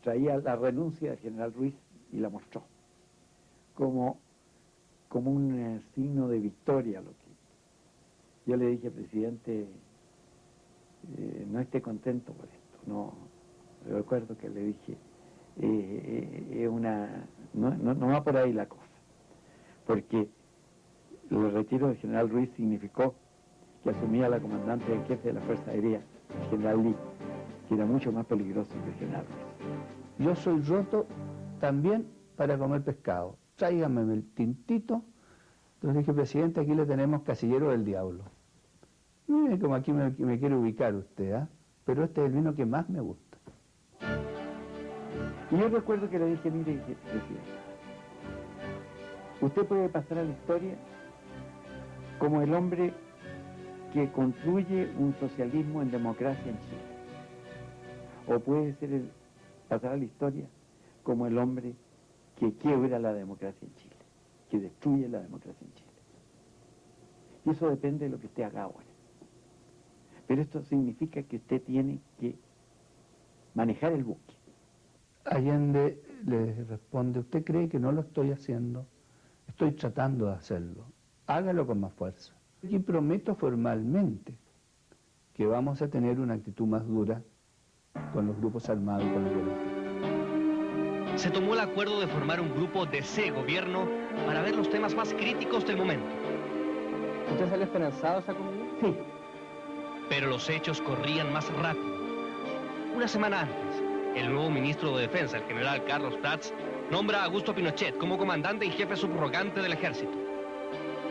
traía la renuncia del general Ruiz y la mostró como un signo de victoria. Lo que yo le dije, presidente, no esté contento por esto. No, recuerdo que le dije, no va por ahí la cosa, porque el retiro del general Ruiz significó que asumía la comandante en jefe de la Fuerza Aérea, el general Lee, que era mucho más peligroso que el general Ruiz. Yo soy roto también para comer pescado. Tráigame el tintito. Entonces dije, presidente, aquí le tenemos Casillero del Diablo. Mire como aquí me quiere ubicar usted, ¿ah? Pero este es el vino que más me gusta. Y yo recuerdo que le dije, mire, presidente, usted puede pasar a la historia como el hombre que construye un socialismo en democracia en Chile. O puede ser pasar a la historia como el hombre que quiebra la democracia en Chile, que destruye la democracia en Chile. Y eso depende de lo que usted haga ahora. Pero esto significa que usted tiene que manejar el buque. Allende le responde, ¿usted cree que no lo estoy haciendo? Estoy tratando de hacerlo. Hágalo con más fuerza. Y prometo formalmente que vamos a tener una actitud más dura con los grupos armados y con los violentos. Se tomó el acuerdo de formar un grupo de gobierno para ver los temas más críticos del momento. ¿Usted salió esperanzado a esa comunidad? Sí. Pero los hechos corrían más rápido. Una semana antes, el nuevo ministro de Defensa, el general Carlos Prats, nombra a Augusto Pinochet como comandante y jefe subrogante del ejército.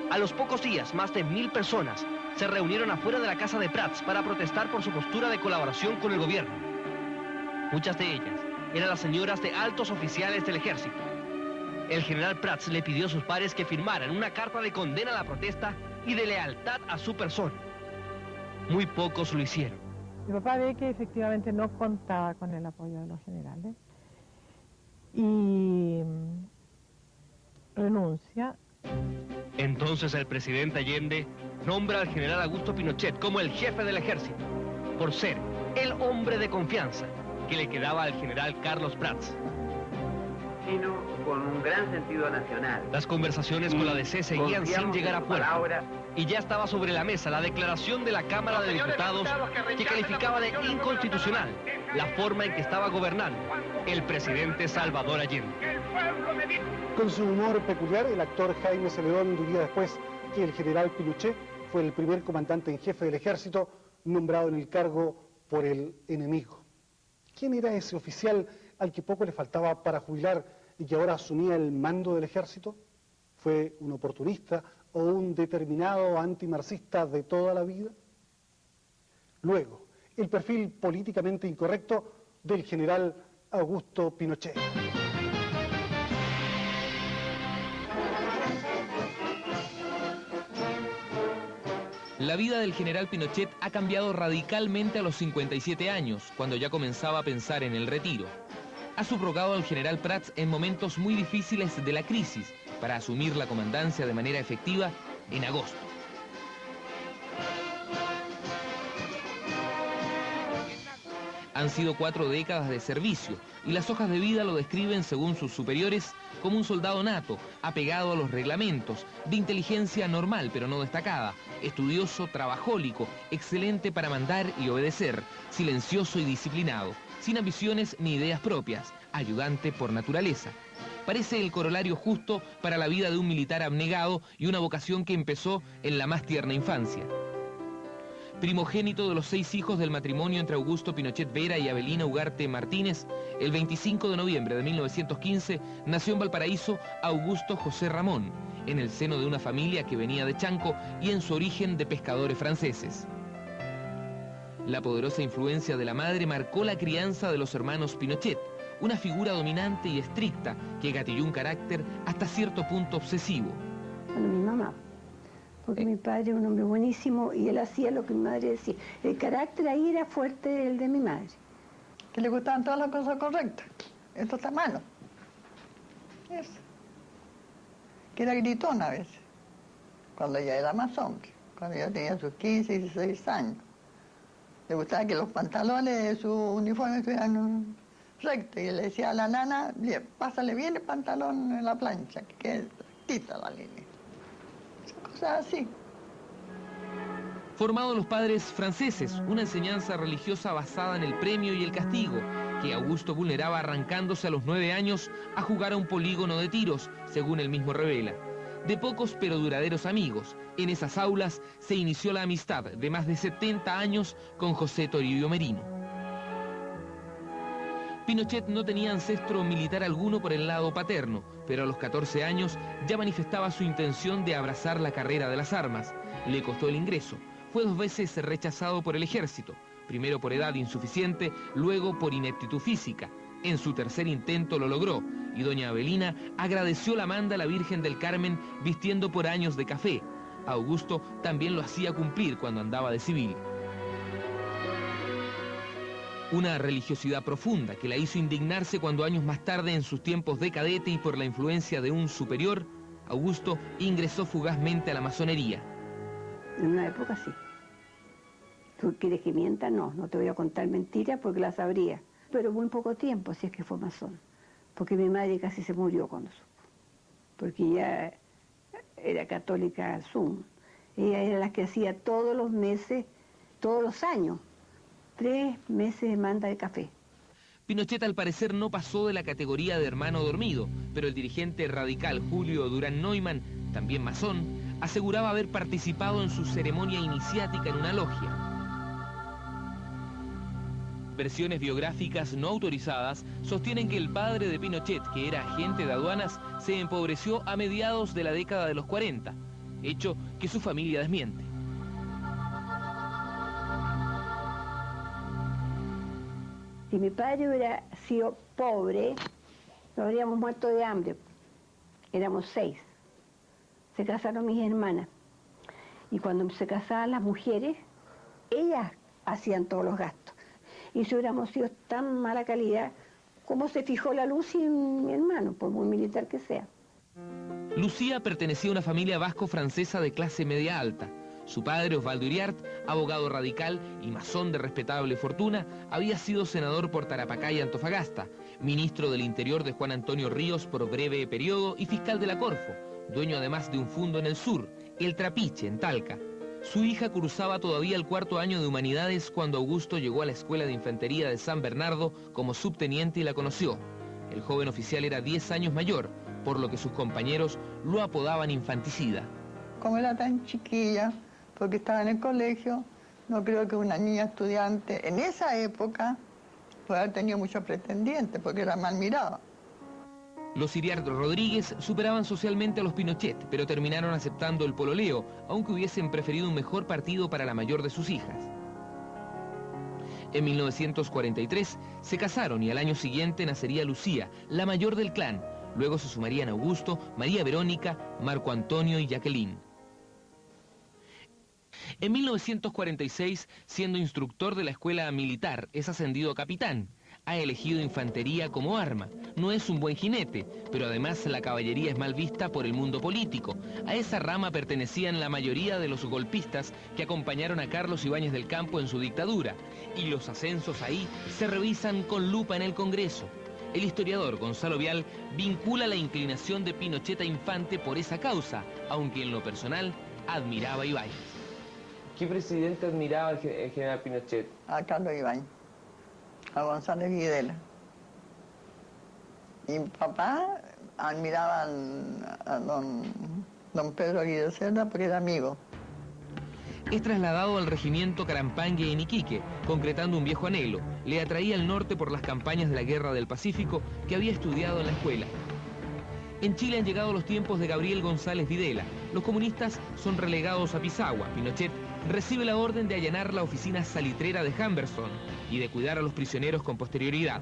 A los pocos días, más de 1000 personas se reunieron afuera de la casa de Prats para protestar por su postura de colaboración con el gobierno. Muchas de ellas eran las señoras de altos oficiales del ejército. El general Prats le pidió a sus pares que firmaran una carta de condena a la protesta y de lealtad a su persona. Muy pocos lo hicieron. Mi papá ve que efectivamente no contaba con el apoyo de los generales y renuncia. Entonces el presidente Allende nombra al general Augusto Pinochet como el jefe del ejército, por ser el hombre de confianza que le quedaba al general Carlos Prats. Sino con un gran sentido nacional. Las conversaciones con la DC seguían sin llegar a puerto. Y ya estaba sobre la mesa la declaración de la Cámara de Diputados que calificaba de inconstitucional la forma en que estaba gobernando el presidente Salvador Allende. Con su humor peculiar, el actor Jaime Celedón diría después que el general Pinochet fue el primer comandante en jefe del ejército nombrado en el cargo por el enemigo. ¿Quién era ese oficial al que poco le faltaba para jubilar y que ahora asumía el mando del ejército? ¿Fue un oportunista o un determinado antimarxista de toda la vida? Luego, el perfil políticamente incorrecto del general Augusto Pinochet. La vida del general Pinochet ha cambiado radicalmente a los 57 años, cuando ya comenzaba a pensar en el retiro. Ha subrogado al general Prats en momentos muy difíciles de la crisis para asumir la comandancia de manera efectiva en agosto. Han sido 4 décadas de servicio y las hojas de vida lo describen, según sus superiores, como un soldado nato, apegado a los reglamentos, de inteligencia normal pero no destacada, estudioso, trabajólico, excelente para mandar y obedecer, silencioso y disciplinado, sin ambiciones ni ideas propias, ayudante por naturaleza. Parece el corolario justo para la vida de un militar abnegado y una vocación que empezó en la más tierna infancia. Primogénito de los 6 hijos del matrimonio entre Augusto Pinochet Vera y Avelina Ugarte Martínez, el 25 de noviembre de 1915 nació en Valparaíso Augusto José Ramón, en el seno de una familia que venía de Chanco y en su origen de pescadores franceses. La poderosa influencia de la madre marcó la crianza de los hermanos Pinochet, una figura dominante y estricta que gatilló un carácter hasta cierto punto obsesivo. Bueno, mi mamá, porque mi padre era un hombre buenísimo y él hacía lo que mi madre decía. El carácter ahí era fuerte, el de mi madre. Que le gustaban todas las cosas correctas. Esto está malo. Eso. Que era gritona a veces, cuando ella era más hombre. cuando yo tenía sus 15, 16 años. Le gustaba que los pantalones de su uniforme estuvieran rectos. Y le decía a la nana, pásale bien el pantalón en la plancha, que quede rectita la línea. Cosas así. Formados los padres franceses, una enseñanza religiosa basada en el premio y el castigo, que Augusto vulneraba arrancándose a los 9 años a jugar a un polígono de tiros, según él mismo revela. De pocos pero duraderos amigos, en esas aulas se inició la amistad de más de 70 años con José Toribio Merino. Pinochet no tenía ancestro militar alguno por el lado paterno, pero a los 14 años ya manifestaba su intención de abrazar la carrera de las armas. Le costó el ingreso. Fue 2 veces rechazado por el ejército, primero por edad insuficiente, luego por ineptitud física. En su tercer intento lo logró, y doña Avelina agradeció la manda a la Virgen del Carmen vistiendo por años de café. Augusto también lo hacía cumplir cuando andaba de civil. Una religiosidad profunda que la hizo indignarse cuando años más tarde, en sus tiempos de cadete y por la influencia de un superior, Augusto ingresó fugazmente a la masonería. En una época sí. ¿Tú quieres que mienta? No, no te voy a contar mentiras porque las sabría. Pero muy poco tiempo, si es que fue masón. Porque mi madre casi se murió cuando supo. Porque ella era católica Zoom. Ella era la que hacía todos los meses, todos los años, 3 meses de manda de café. Pinochet al parecer no pasó de la categoría de hermano dormido, pero el dirigente radical Julio Durán Neumann, también masón, aseguraba haber participado en su ceremonia iniciática en una logia. Versiones biográficas no autorizadas sostienen que el padre de Pinochet, que era agente de aduanas, se empobreció a mediados de la década de los 40, hecho que su familia desmiente. Si mi padre hubiera sido pobre, nos habríamos muerto de hambre. Éramos 6. Se casaron mis hermanas. Y cuando se casaban las mujeres, ellas hacían todos los gastos. Y si hubiéramos sido tan mala calidad, ¿cómo se fijó la luz en mi hermano, por muy militar que sea? Lucía pertenecía a una familia vasco-francesa de clase media alta. Su padre, Osvaldo Iriart, abogado radical y masón de respetable fortuna, había sido senador por Tarapacá y Antofagasta, ministro del Interior de Juan Antonio Ríos por breve periodo y fiscal de la Corfo, dueño además de un fundo en el sur, el Trapiche, en Talca. Su hija cursaba todavía el 4º año de Humanidades cuando Augusto llegó a la Escuela de Infantería de San Bernardo como subteniente y la conoció. El joven oficial era 10 años mayor, por lo que sus compañeros lo apodaban infanticida. Como era tan chiquilla, porque estaba en el colegio, no creo que una niña estudiante en esa época pueda haber tenido muchos pretendientes, porque era mal mirada. Los Iriart Rodríguez superaban socialmente a los Pinochet, pero terminaron aceptando el pololeo, aunque hubiesen preferido un mejor partido para la mayor de sus hijas. En 1943 se casaron y al año siguiente nacería Lucía, la mayor del clan. Luego se sumarían Augusto, María Verónica, Marco Antonio y Jacqueline. En 1946, siendo instructor de la escuela militar, es ascendido a capitán. Ha elegido infantería como arma. No es un buen jinete, pero además la caballería es mal vista por el mundo político. A esa rama pertenecían la mayoría de los golpistas que acompañaron a Carlos Ibáñez del Campo en su dictadura. Y los ascensos ahí se revisan con lupa en el Congreso. El historiador Gonzalo Vial vincula la inclinación de Pinochet a infante por esa causa, aunque en lo personal admiraba a Ibáñez. ¿Qué presidente admiraba el general Pinochet? A Carlos Ibáñez, a González Videla. Y mi papá admiraba a don Pedro Guido Cerda porque era amigo. Es trasladado al regimiento Carampangue en Iquique, concretando un viejo anhelo. Le atraía al norte por las campañas de la Guerra del Pacífico que había estudiado en la escuela. En Chile han llegado los tiempos de Gabriel González Videla. Los comunistas son relegados a Pisagua. Pinochet recibe la orden de allanar la oficina salitrera de Humberstone y de cuidar a los prisioneros con posterioridad.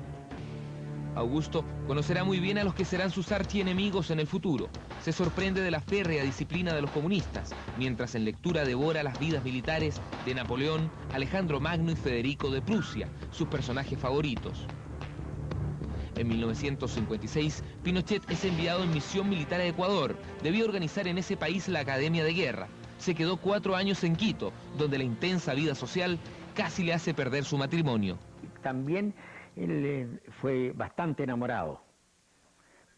Augusto conocerá muy bien a los que serán sus archienemigos en el futuro. Se sorprende de la férrea disciplina de los comunistas, mientras en lectura devora las vidas militares de Napoleón, Alejandro Magno y Federico de Prusia, sus personajes favoritos. En 1956, Pinochet es enviado en misión militar a Ecuador. Debía organizar en ese país la Academia de Guerra. se quedó 4 años en Quito, donde la intensa vida social casi le hace perder su matrimonio. También él fue bastante enamorado,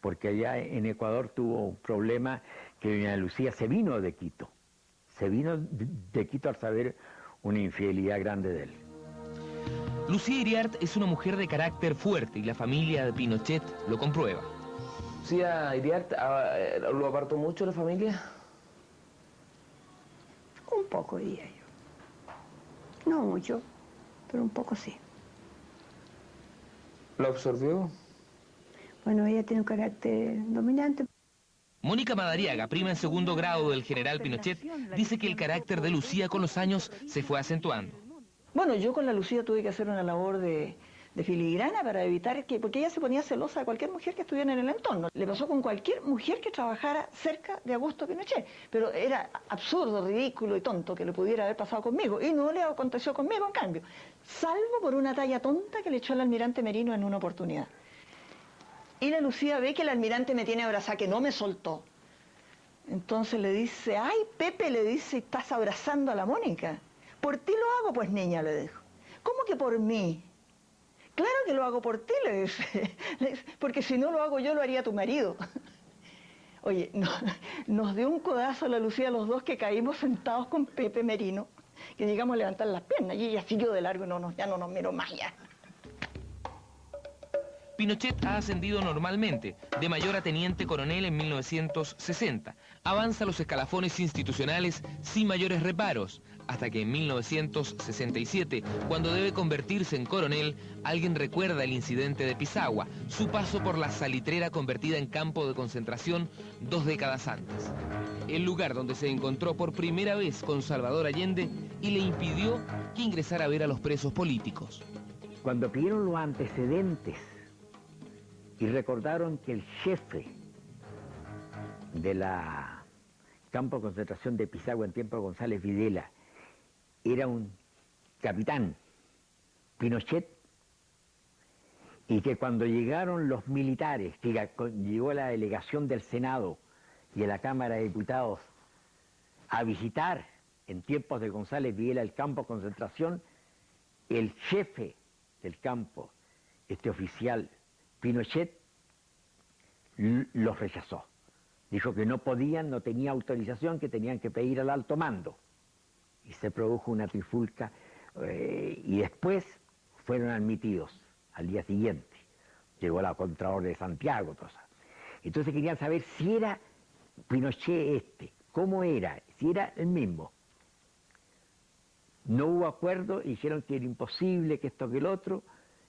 porque allá en Ecuador tuvo un problema que doña Lucía se vino de Quito. Se vino de Quito al saber una infidelidad grande de él. Lucía Iriart es una mujer de carácter fuerte y la familia de Pinochet lo comprueba. ¿Lucía Iriart lo apartó mucho la familia? Un poco, diría yo. No mucho, pero un poco sí. ¿Lo absorbió? Bueno, ella tiene un carácter dominante. Mónica Madariaga, prima en segundo grado del general Pinochet, dice que el carácter de Lucía con los años se fue acentuando. Bueno, yo con la Lucía tuve que hacer una labor de filigrana para evitar que, porque ella se ponía celosa de cualquier mujer que estuviera en el entorno. Le pasó con cualquier mujer que trabajara cerca de Augusto Pinochet, pero era absurdo, ridículo y tonto que le pudiera haber pasado conmigo, y no le aconteció conmigo en cambio, salvo por una talla tonta que le echó el almirante Merino en una oportunidad. Y la Lucía ve que el almirante me tiene abrazada, que no me soltó. Entonces le dice, ay, Pepe, le dice, estás abrazando a la Mónica. Por ti lo hago, pues niña, le dijo. ¿Cómo que por mí? Claro que lo hago por ti, le dice, porque si no lo hago yo, lo haría tu marido. Oye, nos dio un codazo a la Lucía a los dos que caímos sentados con Pepe Merino, que llegamos a levantar las piernas, y ella siguió de largo y ya no nos miró más ya. Pinochet ha ascendido normalmente, de mayor a teniente coronel en 1960. Avanza los escalafones institucionales sin mayores reparos, hasta que en 1967, cuando debe convertirse en coronel, alguien recuerda el incidente de Pisagua, su paso por la salitrera convertida en campo de concentración 2 décadas antes. El lugar donde se encontró por primera vez con Salvador Allende y le impidió que ingresara a ver a los presos políticos. Cuando pidieron los antecedentes y recordaron que el jefe de la campo de concentración de Pisagua en tiempo de González Videla era un capitán, Pinochet, y que cuando llegaron los militares, que llegó la delegación del Senado y de la Cámara de Diputados a visitar en tiempos de González Videla el campo de concentración, el jefe del campo, este oficial Pinochet, los rechazó. Dijo que no podían, no tenía autorización, que tenían que pedir al alto mando. Y se produjo una trifulca y después fueron admitidos al día siguiente. Llegó la Contralor de Santiago, todo eso. Entonces querían saber si era Pinochet cómo era, si era el mismo. No hubo acuerdo, dijeron que era imposible, que esto, que el otro,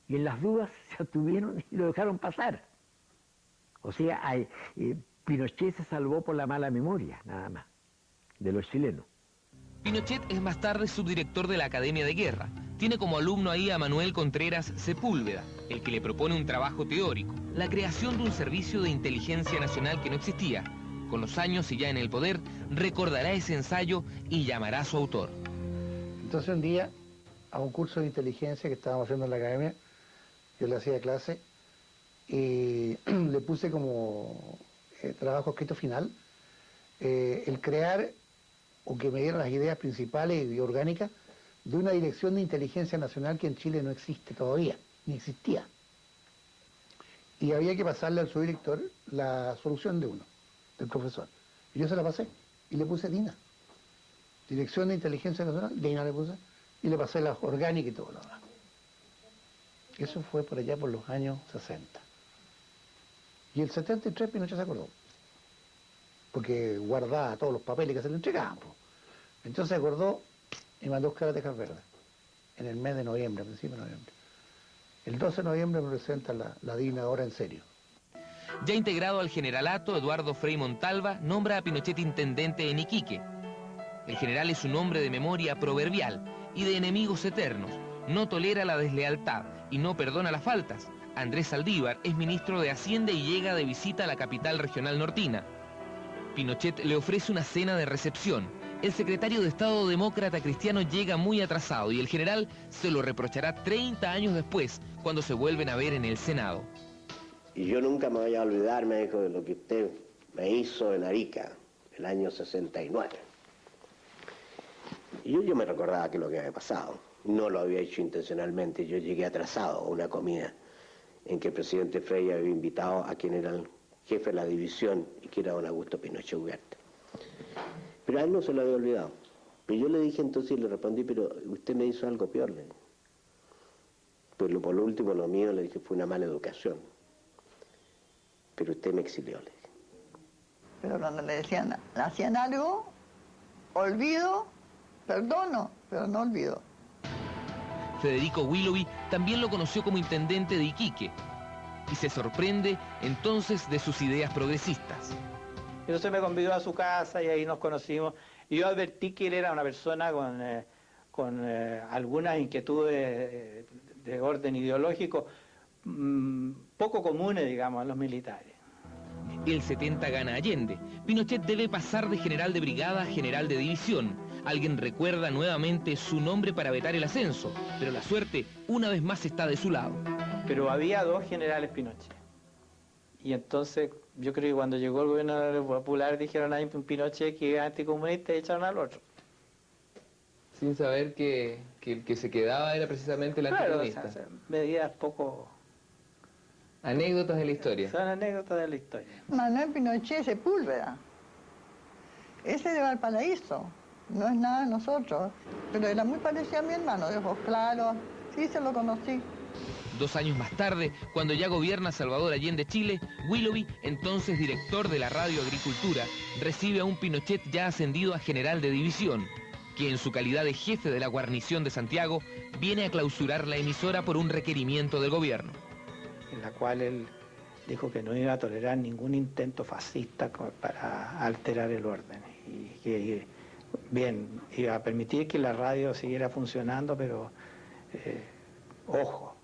y en las dudas se abstuvieron y lo dejaron pasar. O sea, Pinochet se salvó por la mala memoria, nada más, de los chilenos. Pinochet es más tarde subdirector de la Academia de Guerra. Tiene como alumno ahí a Manuel Contreras Sepúlveda, el que le propone un trabajo teórico, la creación de un servicio de inteligencia nacional que no existía. Con los años y ya en el poder, recordará ese ensayo y llamará a su autor. Entonces un día, a un curso de inteligencia que estábamos haciendo en la academia, yo le hacía clase y le puse como trabajo escrito final el crear o que me dieran las ideas principales y orgánicas de una dirección de inteligencia nacional que en Chile no existe todavía, ni existía. Y había que pasarle al subdirector la solución de uno, del profesor. Y yo se la pasé y le puse DINA. Dirección de Inteligencia Nacional, DINA le puse, y le pasé la orgánica y todo lo demás. Eso fue por allá por los años 60. Y el 73 Pinochet se acordó, porque guardaba todos los papeles que se le entregaban. Entonces se acordó y mandó a buscar a Tejas Verdes, en el mes de noviembre, a principios de noviembre. El 12 de noviembre me presenta la DINA ahora en serio. Ya integrado al generalato, Eduardo Frei Montalva nombra a Pinochet intendente en Iquique. El general es un hombre de memoria proverbial y de enemigos eternos. No tolera la deslealtad y no perdona las faltas. Andrés Saldívar es ministro de Hacienda y llega de visita a la capital regional nortina. Pinochet le ofrece una cena de recepción. El secretario de Estado demócrata cristiano llega muy atrasado y el general se lo reprochará 30 años después, cuando se vuelven a ver en el Senado. Y yo nunca me voy a olvidar, me dijo, de lo que usted me hizo en Arica, el año 69. Y yo me recordaba que lo que había pasado, no lo había hecho intencionalmente, yo llegué atrasado a una comida en que el presidente Frei había invitado a quien era el jefe de la división y que era don Augusto Pinochet Ugarte. Pero a él no se lo había olvidado. Pero yo le dije entonces, y le respondí, pero usted me hizo algo peor, le dije. Pues por lo último, lo mío, le dije, fue una mala educación. Pero usted me exilió, le dije. Pero cuando le decían, le hacían algo, olvido, perdono, pero no olvido. Federico Willoughby también lo conoció como intendente de Iquique y se sorprende entonces de sus ideas progresistas. Entonces me convidó a su casa y ahí nos conocimos. Y yo advertí que él era una persona con algunas inquietudes de orden ideológico poco comunes, digamos, a los militares. El 70 gana Allende. Pinochet debe pasar de general de brigada a general de división. Alguien recuerda nuevamente su nombre para vetar el ascenso, pero la suerte una vez más está de su lado. Pero había dos generales Pinochet. Y entonces yo creo que cuando llegó el gobierno popular dijeron a Pinochet que es anticomunista y echaron al otro. Sin saber que el que se quedaba era precisamente el anticomunista. Claro, o sea, medidas poco... Anécdotas de la historia. Son anécdotas de la historia. Manuel Pinochet Sepúlveda. Ese de Valparaíso. No es nada de nosotros. Pero era muy parecido a mi hermano, de ojos claros. Sí, se lo conocí. 2 años más tarde, cuando ya gobierna Salvador Allende Chile, Willoughby, entonces director de la Radio Agricultura, recibe a un Pinochet ya ascendido a general de división, que en su calidad de jefe de la guarnición de Santiago, viene a clausurar la emisora por un requerimiento del gobierno. En la cual él dijo que no iba a tolerar ningún intento fascista para alterar el orden. Y que, bien, iba a permitir que la radio siguiera funcionando, pero, ojo.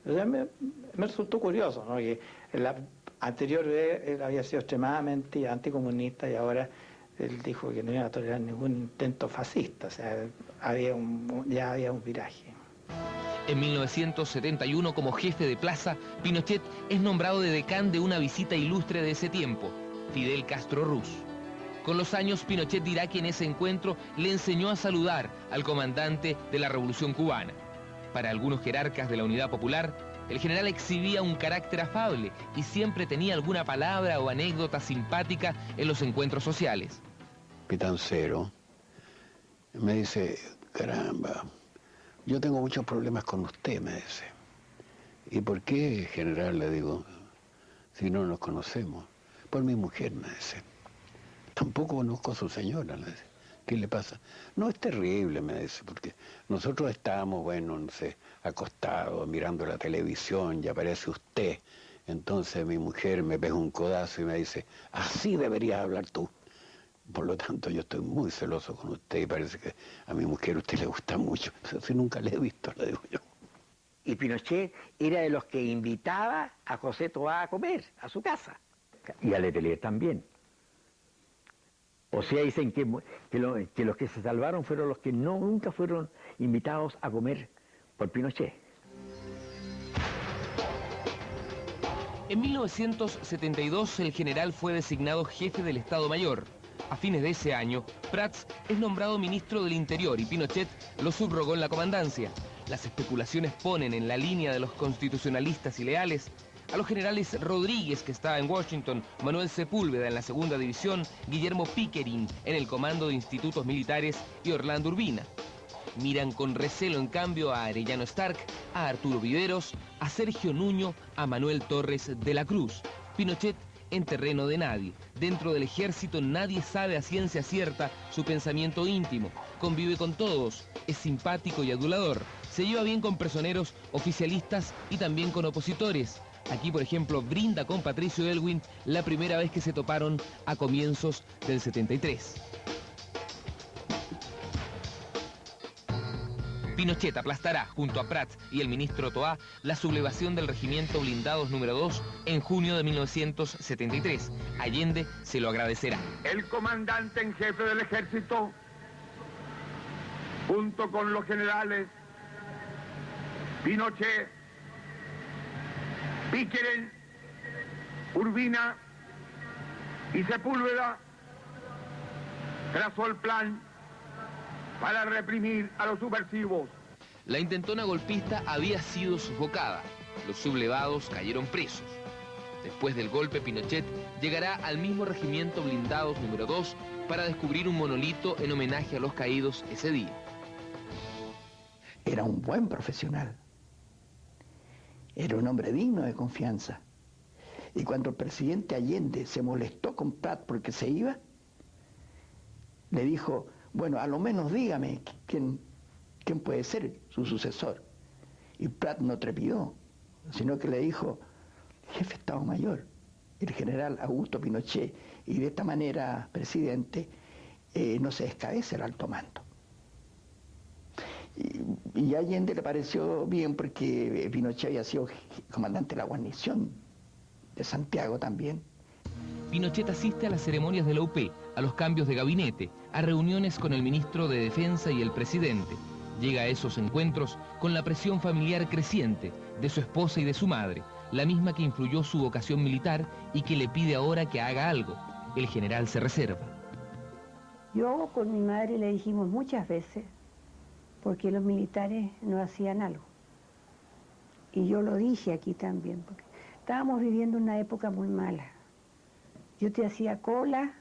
O sea, me resultó curioso, ¿no? Que la anterior vez él había sido extremadamente anticomunista y ahora él dijo que no iba a tolerar ningún intento fascista. O sea, ya había un viraje. En 1971, como jefe de plaza, Pinochet es nombrado de decán de una visita ilustre de ese tiempo, Fidel Castro Ruz. Con los años, Pinochet dirá que en ese encuentro le enseñó a saludar al comandante de la Revolución Cubana. Para algunos jerarcas de la Unidad Popular, el general exhibía un carácter afable y siempre tenía alguna palabra o anécdota simpática en los encuentros sociales. Pitancero me dice, caramba, yo tengo muchos problemas con usted, me dice. ¿Y por qué, general? Le digo, si no nos conocemos. Por mi mujer, me dice. Tampoco conozco a su señora, le dice. ¿Qué le pasa? No, es terrible, me dice, porque nosotros estábamos, bueno, no sé, acostados, mirando la televisión y aparece usted. Entonces mi mujer me pega un codazo y me dice, así deberías hablar tú. Por lo tanto, yo estoy muy celoso con usted y parece que a mi mujer a usted le gusta mucho. Si nunca le he visto, le digo yo. Y Pinochet era de los que invitaba a José Toá a comer a su casa. Y a Letelier también. O sea, dicen que los que se salvaron fueron los que nunca fueron invitados a comer por Pinochet. En 1972, el general fue designado jefe del Estado Mayor. A fines de ese año, Prats es nombrado ministro del Interior y Pinochet lo subrogó en la comandancia. Las especulaciones ponen en la línea de los constitucionalistas y leales a los generales Rodríguez, que estaba en Washington, Manuel Sepúlveda en la segunda división, Guillermo Pickering en el comando de institutos militares y Orlando Urbina. Miran con recelo, en cambio, a Arellano Stark, a Arturo Viveros, a Sergio Nuño, a Manuel Torres de la Cruz. Pinochet en terreno de nadie. Dentro del ejército nadie sabe a ciencia cierta su pensamiento íntimo. Convive con todos, es simpático y adulador. Se lleva bien con personeros oficialistas y también con opositores. Aquí, por ejemplo, brinda con Patricio Elwin la primera vez que se toparon a comienzos del 73. Pinochet aplastará, junto a Prats y el ministro Toá, la sublevación del regimiento blindados número 2 en junio de 1973. Allende se lo agradecerá. El comandante en jefe del ejército, junto con los generales Pinochet, Pickering, Urbina y Sepúlveda, trazó el plan para reprimir a los subversivos. La intentona golpista había sido sofocada. Los sublevados cayeron presos. Después del golpe, Pinochet llegará al mismo regimiento blindados número 2 para descubrir un monolito en homenaje a los caídos ese día. Era un buen profesional. Era un hombre digno de confianza. Y cuando el presidente Allende se molestó con Prat porque se iba, le dijo, bueno, a lo menos dígame quién puede ser su sucesor. Y Prat no trepidó, sino que le dijo, jefe de Estado Mayor, el general Augusto Pinochet, y de esta manera, presidente, no se descabece el alto mando. Y a Allende le pareció bien porque Pinochet había sido comandante de la guarnición de Santiago también. Pinochet asiste a las ceremonias de la UP, a los cambios de gabinete, a reuniones con el ministro de Defensa y el presidente. Llega a esos encuentros con la presión familiar creciente de su esposa y de su madre, la misma que influyó su vocación militar y que le pide ahora que haga algo. El general se reserva. Yo con mi madre le dijimos muchas veces porque los militares no hacían algo. Y yo lo dije aquí también, porque estábamos viviendo una época muy mala. Yo te hacía cola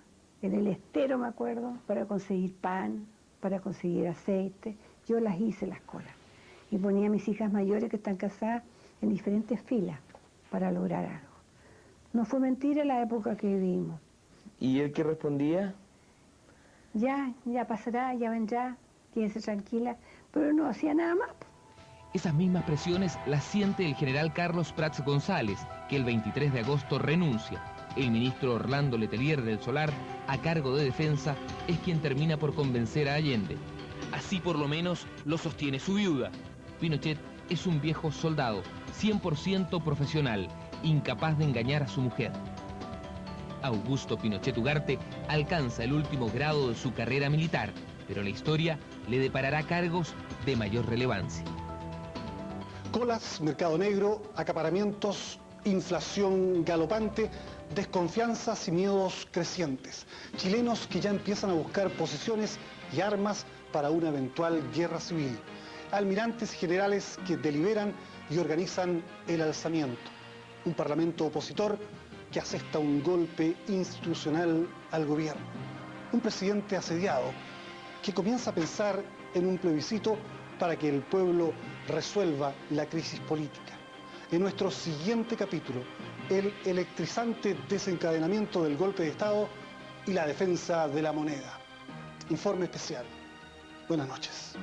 en el estero, me acuerdo, para conseguir pan, para conseguir aceite. Yo las hice las colas. Y ponía a mis hijas mayores que están casadas en diferentes filas para lograr algo. No fue mentira la época que vivimos. ¿Y él qué respondía? Ya pasará, ya vendrá, quédese tranquila, pero no hacía nada más. Esas mismas presiones las siente el general Carlos Prats González, que el 23 de agosto renuncia. El ministro Orlando Letelier del Solar, a cargo de Defensa, es quien termina por convencer a Allende. Así por lo menos lo sostiene su viuda. Pinochet es un viejo soldado, 100% profesional, incapaz de engañar a su mujer. Augusto Pinochet Ugarte alcanza el último grado de su carrera militar, pero la historia le deparará cargos de mayor relevancia. Colas, mercado negro, acaparamientos, inflación galopante, desconfianzas y miedos crecientes. Chilenos que ya empiezan a buscar posiciones y armas para una eventual guerra civil. Almirantes y generales que deliberan y organizan el alzamiento. Un parlamento opositor que asesta un golpe institucional al gobierno. Un presidente asediado que comienza a pensar en un plebiscito para que el pueblo resuelva la crisis política. En nuestro siguiente capítulo, el electrizante desencadenamiento del golpe de Estado y la defensa de la moneda. Informe especial. Buenas noches.